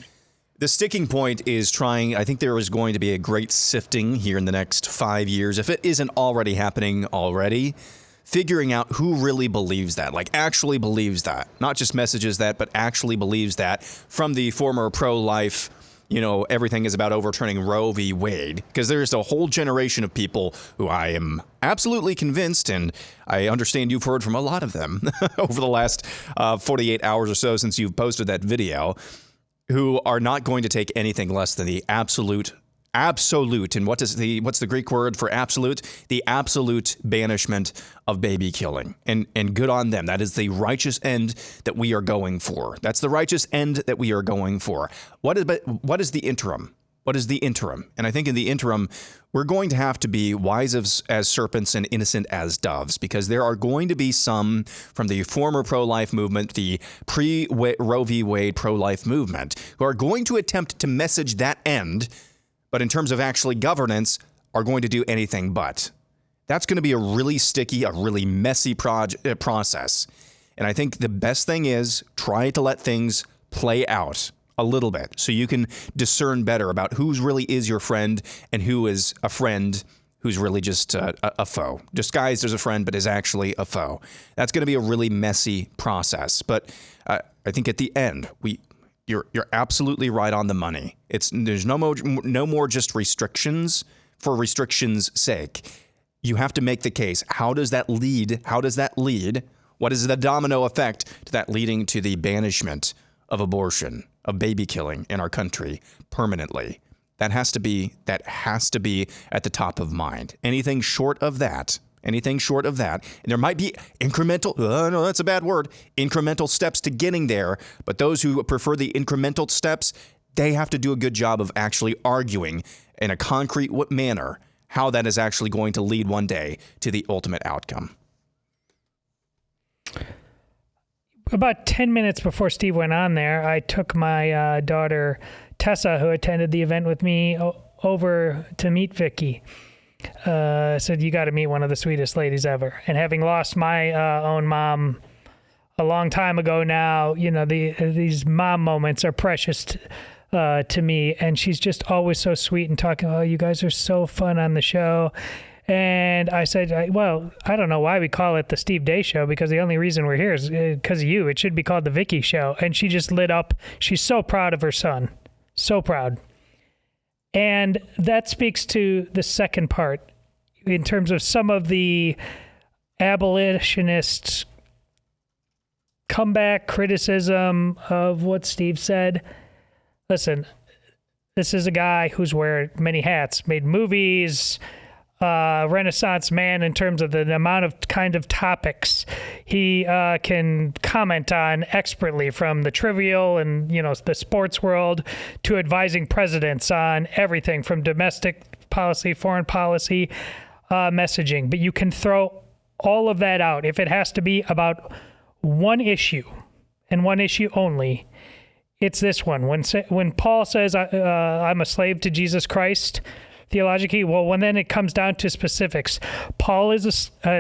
The sticking point is I think there is going to be a great sifting here in the next 5 years, if it isn't already happening already, figuring out who really believes that, like actually believes that, not just messages that, but actually believes that, from the former pro-life, everything is about overturning Roe v. Wade, because there's a whole generation of people who I am absolutely convinced, and I understand you've heard from a lot of them over the last 48 hours or so since you've posted that video, who are not going to take anything less than the absolute absolute, and what's the Greek word for absolute? The absolute banishment of baby killing. And good on them. That is the righteous end that we are going for. That's the righteous end that we are going for. What is the interim? What is the interim? And I think in the interim, we're going to have to be wise as serpents and innocent as doves, because there are going to be some from the former pro-life movement, the pre-Roe v. Wade pro-life movement, who are going to attempt to message that end, but in terms of actually governance, are going to do anything but. That's going to be a really sticky, a really messy process. And I think the best thing is try to let things play out a little bit so you can discern better about who really is your friend and who is a friend who's really just a foe. Disguised as a friend, but is actually a foe. That's going to be a really messy process. But I think at the end, you're absolutely right on the money. There's no more just restrictions for restrictions' sake. You have to make the case. How does that lead? What is the domino effect to that leading to the banishment of abortion, of baby killing in our country permanently? That has to be at the top of mind. Anything short of that, and there might be incremental, no, that's a bad word, incremental steps to getting there, but those who prefer the incremental steps, they have to do a good job of actually arguing in a concrete manner how that is actually going to lead one day to the ultimate outcome. About 10 minutes before Steve went on there, I took my daughter, Tessa, who attended the event with me, over to meet Vicky. Said, you got to meet one of the sweetest ladies ever. And having lost my own mom a long time ago now, these mom moments are precious to me. And she's just always so sweet and talking, oh, you guys are so fun on the show. And I said, well, I don't know why we call it the Steve Deace Show, because the only reason we're here is because of you. It should be called the Vicky Show. And she just lit up. She's so proud of her son. So proud. And that speaks to the second part in terms of some of the abolitionists' comeback criticism of what Steve said. Listen, this is a guy who's wearing many hats, made movies, Renaissance man in terms of the amount of kind of topics he can comment on expertly, from the trivial and the sports world to advising presidents on everything from domestic policy, foreign policy, messaging. But you can throw all of that out if it has to be about one issue and one issue only. It's this one. When Paul says I'm a slave to Jesus Christ, theologically, well, when then it comes down to specifics,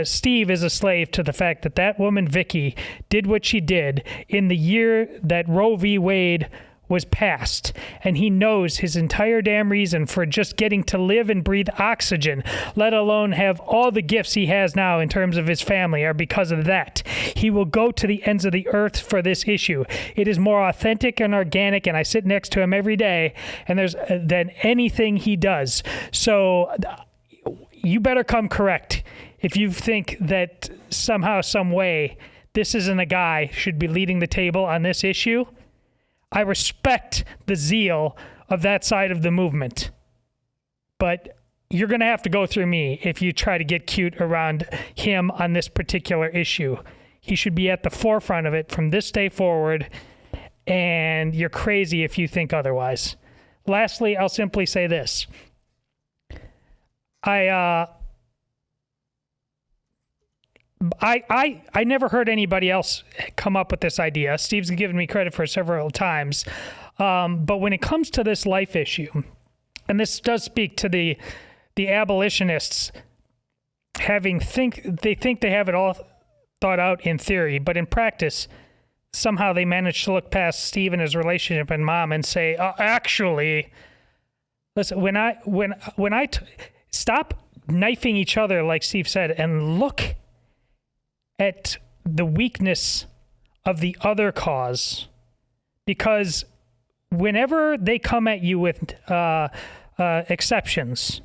Steve is a slave to the fact that woman, Vicky, did what she did in the year that Roe v. Wade was passed. And he knows his entire damn reason for just getting to live and breathe oxygen, let alone have all the gifts he has now in terms of his family, are because of that. He will go to the ends of the earth for this issue. It is more authentic and organic, and I sit next to him every day, and than anything he does. So you better come correct if you think that somehow, some way, this isn't a guy should be leading the table on this issue. I respect the zeal of that side of the movement, but you're going to have to go through me if you try to get cute around him on this particular issue. He should be at the forefront of it from this day forward, and you're crazy if you think otherwise. Lastly, I'll simply say this. I never heard anybody else come up with this idea. Steve's given me credit for it several times. But when it comes to this life issue, and this does speak to the abolitionists they think they have it all thought out in theory, but in practice, somehow they manage to look past Steve and his relationship and mom and say, actually, listen, stop knifing each other, like Steve said, and look at the weakness of the other cause, because whenever they come at you with exceptions,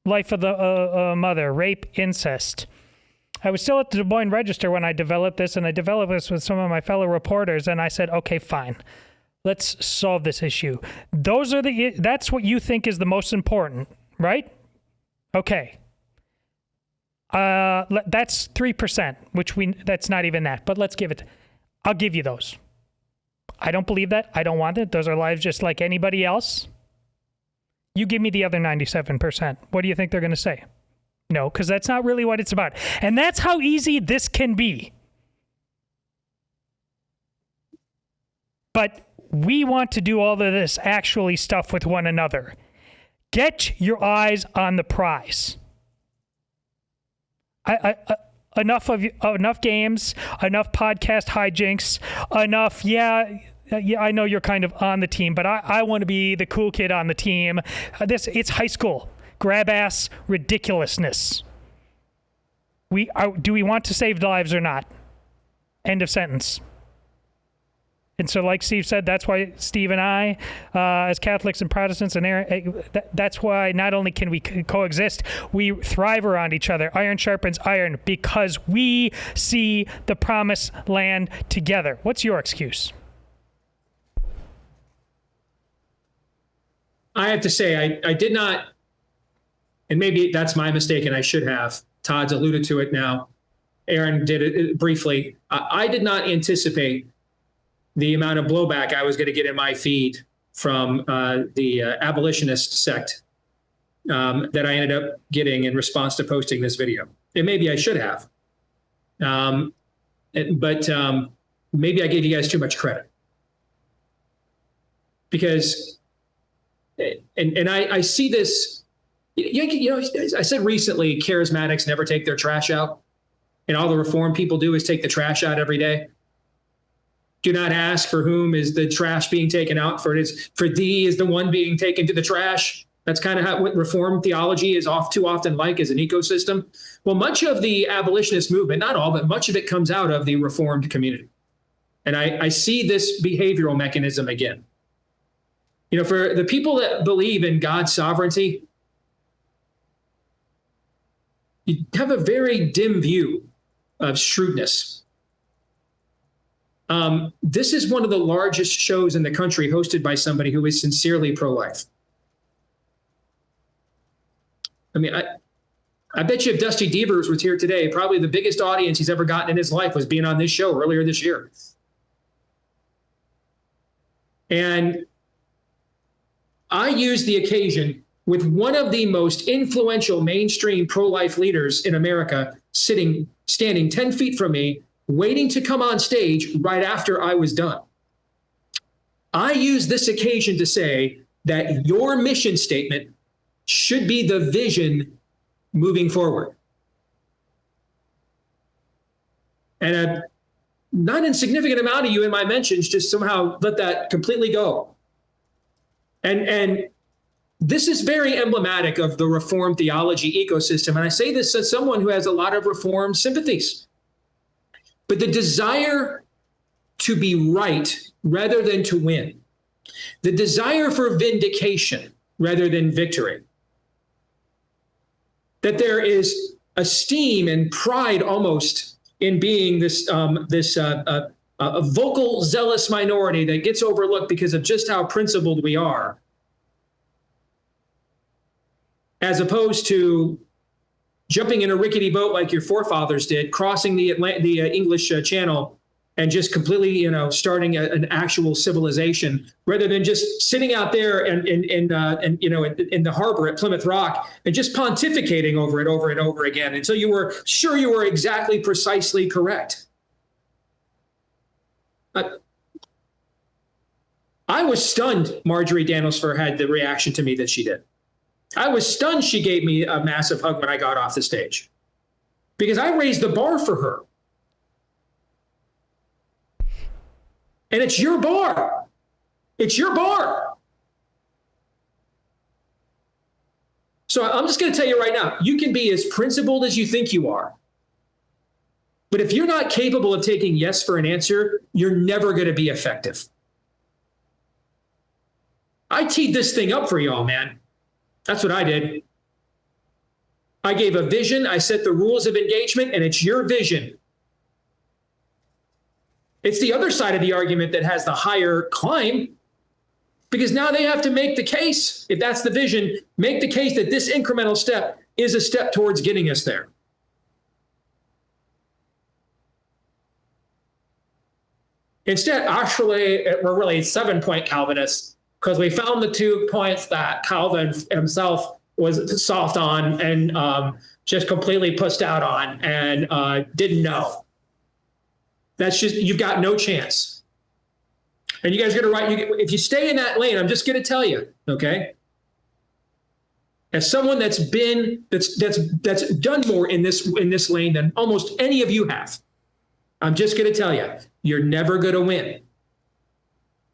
life of the mother, rape, incest. I was still at the Des Moines Register when I developed this, and I developed this with some of my fellow reporters, and I said, okay, fine. Let's solve this issue. That's what you think is the most important, right? Okay. That's 3%, that's not even that, but I'll give you those. I don't believe that. I don't want it. Those are lives just like anybody else. You give me the other 97%. What do you think they're going to say? No, because that's not really what it's about. And that's how easy this can be. But we want to do all of this actually stuff with one another. Get your eyes on the prize. Enough games, enough podcast hijinks, enough, yeah, I know you're kind of on the team, but I want to be the cool kid on the team. It's high school. Grab ass ridiculousness. Do we want to save lives or not? End of sentence. And so, like Steve said, that's why Steve and I, as Catholics and Protestants and Aaron, that's why not only can we coexist, we thrive around each other. Iron sharpens iron because we see the promised land together. What's your excuse? I have to say, I did not, and maybe that's my mistake and I should have. Todd's alluded to it now. Aaron did it briefly. I did not anticipate the amount of blowback I was going to get in my feed from the abolitionist sect that I ended up getting in response to posting this video. And maybe I should have. But maybe I gave you guys too much credit. Because, and I see this, you know, I said recently, charismatics never take their trash out. And all the reform people do is take the trash out every day. Do not ask for whom is the trash being taken out, for thee is the one being taken to the trash. That's kind of what reform theology is too often like as an ecosystem. Well, much of the abolitionist movement, not all, but much of it comes out of the reformed community. And I see this behavioral mechanism again. You know, for the people that believe in God's sovereignty, you have a very dim view of shrewdness. This is one of the largest shows in the country hosted by somebody who is sincerely pro-life. I mean, I bet you if Dusty Devers was here today, probably the biggest audience he's ever gotten in his life was being on this show earlier this year. And I used the occasion with one of the most influential mainstream pro-life leaders in America standing 10 feet from me, waiting to come on stage right after I was done. I use this occasion to say that your mission statement should be the vision moving forward. And a not insignificant amount of you in my mentions just somehow let that completely go. And this is very emblematic of the Reformed theology ecosystem. And I say this as someone who has a lot of Reformed sympathies. But the desire to be right rather than to win, the desire for vindication rather than victory, that there is esteem and pride almost in being this a vocal, zealous minority that gets overlooked because of just how principled we are, as opposed to jumping in a rickety boat like your forefathers did, crossing the English Channel, and just completely, starting an actual civilization, rather than just sitting out there and in the harbor at Plymouth Rock and just pontificating over it over and over again until you were sure you were exactly precisely correct. I was stunned Marjorie Danielsford had the reaction to me that she did. I was stunned she gave me a massive hug when I got off the stage, because I raised the bar for her. And it's your bar. It's your bar. So I'm just going to tell you right now, you can be as principled as you think you are. But if you're not capable of taking yes for an answer, you're never going to be effective. I teed this thing up for y'all, man. That's what I did. I gave a vision. I set the rules of engagement, and it's your vision. It's the other side of the argument that has the higher climb. Because now they have to make the case, if that's the vision, make the case that this incremental step is a step towards getting us there. Instead, actually, we're really 7-point Calvinists because we found the 2 points that Calvin himself was soft on and just completely pussed out on and didn't know. That's just, you've got no chance. And you guys are going to write, if you stay in that lane, I'm just going to tell you, okay? As someone that's done more in this lane than almost any of you have, I'm just going to tell you, you're never going to win.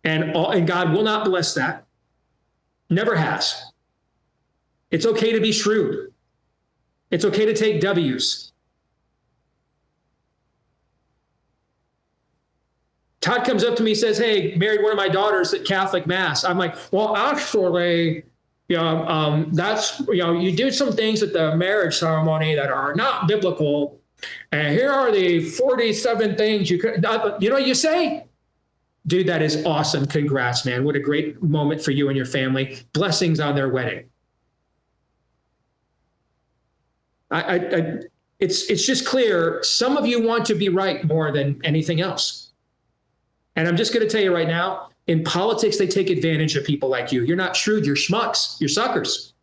And God will not bless that. Never has. It's okay to be shrewd. It's okay to take W's. Todd comes up to me and says, hey, married one of my daughters at Catholic Mass. I'm like, well, actually, that's, you do some things at the marriage ceremony that are not biblical. And here are the 47 things you could, you say? Dude, that is awesome. Congrats, man. What a great moment for you and your family. Blessings on their wedding. It's just clear. Some of you want to be right more than anything else. And I'm just going to tell you right now, in politics, they take advantage of people like you. You're not shrewd. You're schmucks. You're suckers.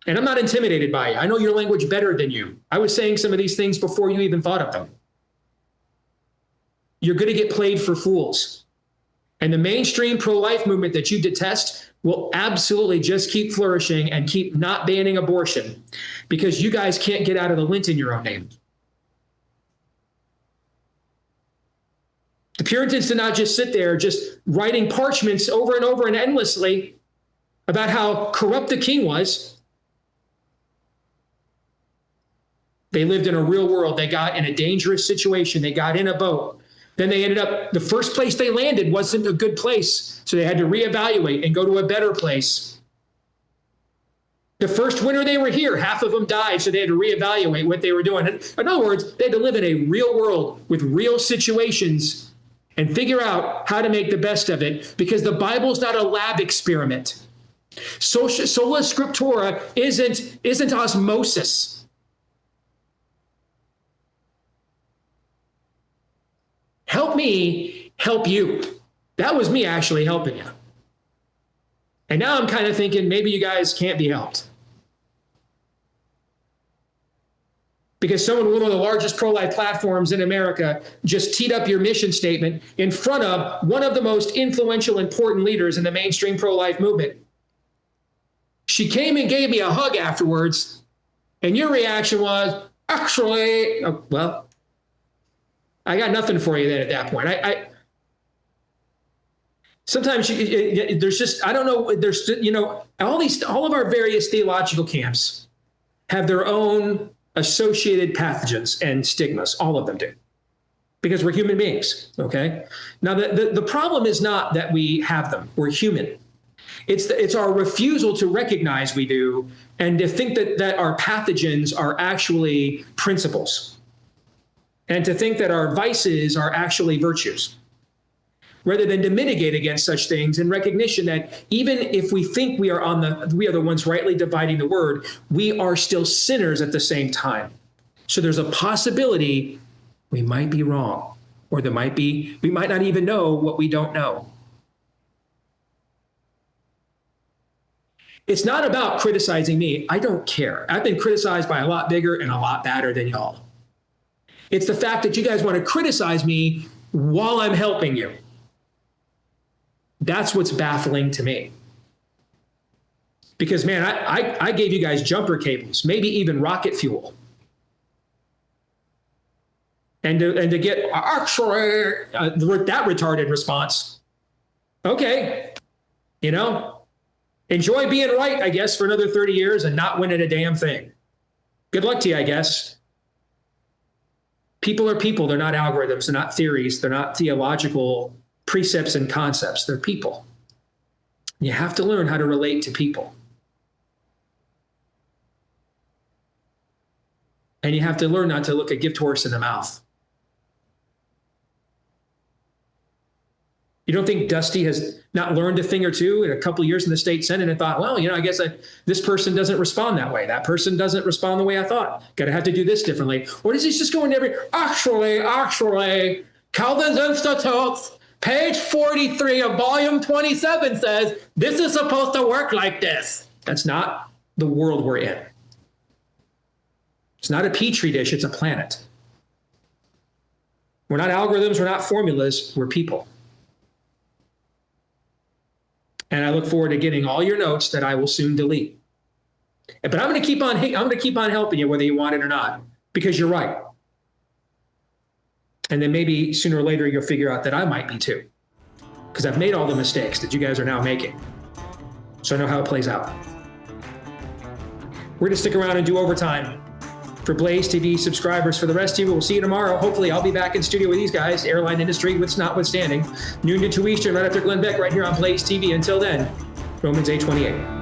And I'm not intimidated by you. I know your language better than you. I was saying some of these things before you even thought of them. You're going to get played for fools. And the mainstream pro-life movement that you detest will absolutely just keep flourishing and keep not banning abortion because you guys can't get out of the lint in your own name. The Puritans did not just sit there just writing parchments over and over and endlessly about how corrupt the king was. They lived in a real world. They got in a dangerous situation. They got in a boat. Then they ended up, the first place they landed wasn't a good place. So they had to reevaluate and go to a better place. The first winter they were here, half of them died. So they had to reevaluate what they were doing. In other words, they had to live in a real world with real situations and figure out how to make the best of it because the Bible's not a lab experiment. Sola Scriptura isn't osmosis. Help me help you. That was me actually helping you. And now I'm kind of thinking maybe you guys can't be helped. Because someone with one of the largest pro-life platforms in America just teed up your mission statement in front of one of the most influential, important leaders in the mainstream pro-life movement. She came and gave me a hug afterwards, and your reaction was, actually, well, I got nothing for you then at that point. Sometimes there's just, I don't know, there's, all of our various theological camps have their own associated pathogens and stigmas. All of them do, because we're human beings. Okay. Now the problem is not that we have them. We're human. It's our refusal to recognize we do and to think that our pathogens are actually principles and to think that our vices are actually virtues, rather than to mitigate against such things in recognition that even if we think we are the ones rightly dividing the word, we are still sinners at the same time. So there's a possibility we might be wrong, or we might not even know what we don't know. It's not about criticizing me. I don't care. I've been criticized by a lot bigger and a lot badder than y'all. It's the fact that you guys want to criticize me while I'm helping you. That's what's baffling to me. Because, man, I gave you guys jumper cables, maybe even rocket fuel. And to get actually that retarded response. Okay, enjoy being right, I guess, for another 30 years and not winning a damn thing. Good luck to you, I guess. People are people. They're not algorithms. They're not theories. They're not theological precepts and concepts. They're people. You have to learn how to relate to people. And you have to learn not to look a gift horse in the mouth. You don't think Dusty has not learned a thing or two in a couple of years in the state Senate and thought, well, I guess this person doesn't respond that way. That person doesn't respond the way I thought. Got to have to do this differently. Or does he just go into actually, Calvin's Institutes, page 43 of volume 27 says, this is supposed to work like this. That's not the world we're in. It's not a petri dish, it's a planet. We're not algorithms, we're not formulas, we're people. And I look forward to getting all your notes that I will soon delete. But I'm going to keep on helping you whether you want it or not, because you're right. And then maybe sooner or later you'll figure out that I might be too, because I've made all the mistakes that you guys are now making. So I know how it plays out. We're going to stick around and do overtime for Blaze TV subscribers. For the rest of you, we'll see you tomorrow. Hopefully I'll be back in studio with these guys, airline industry notwithstanding, noon to 2 Eastern, right after Glenn Beck, right here on Blaze TV. Until then, Romans 8:28.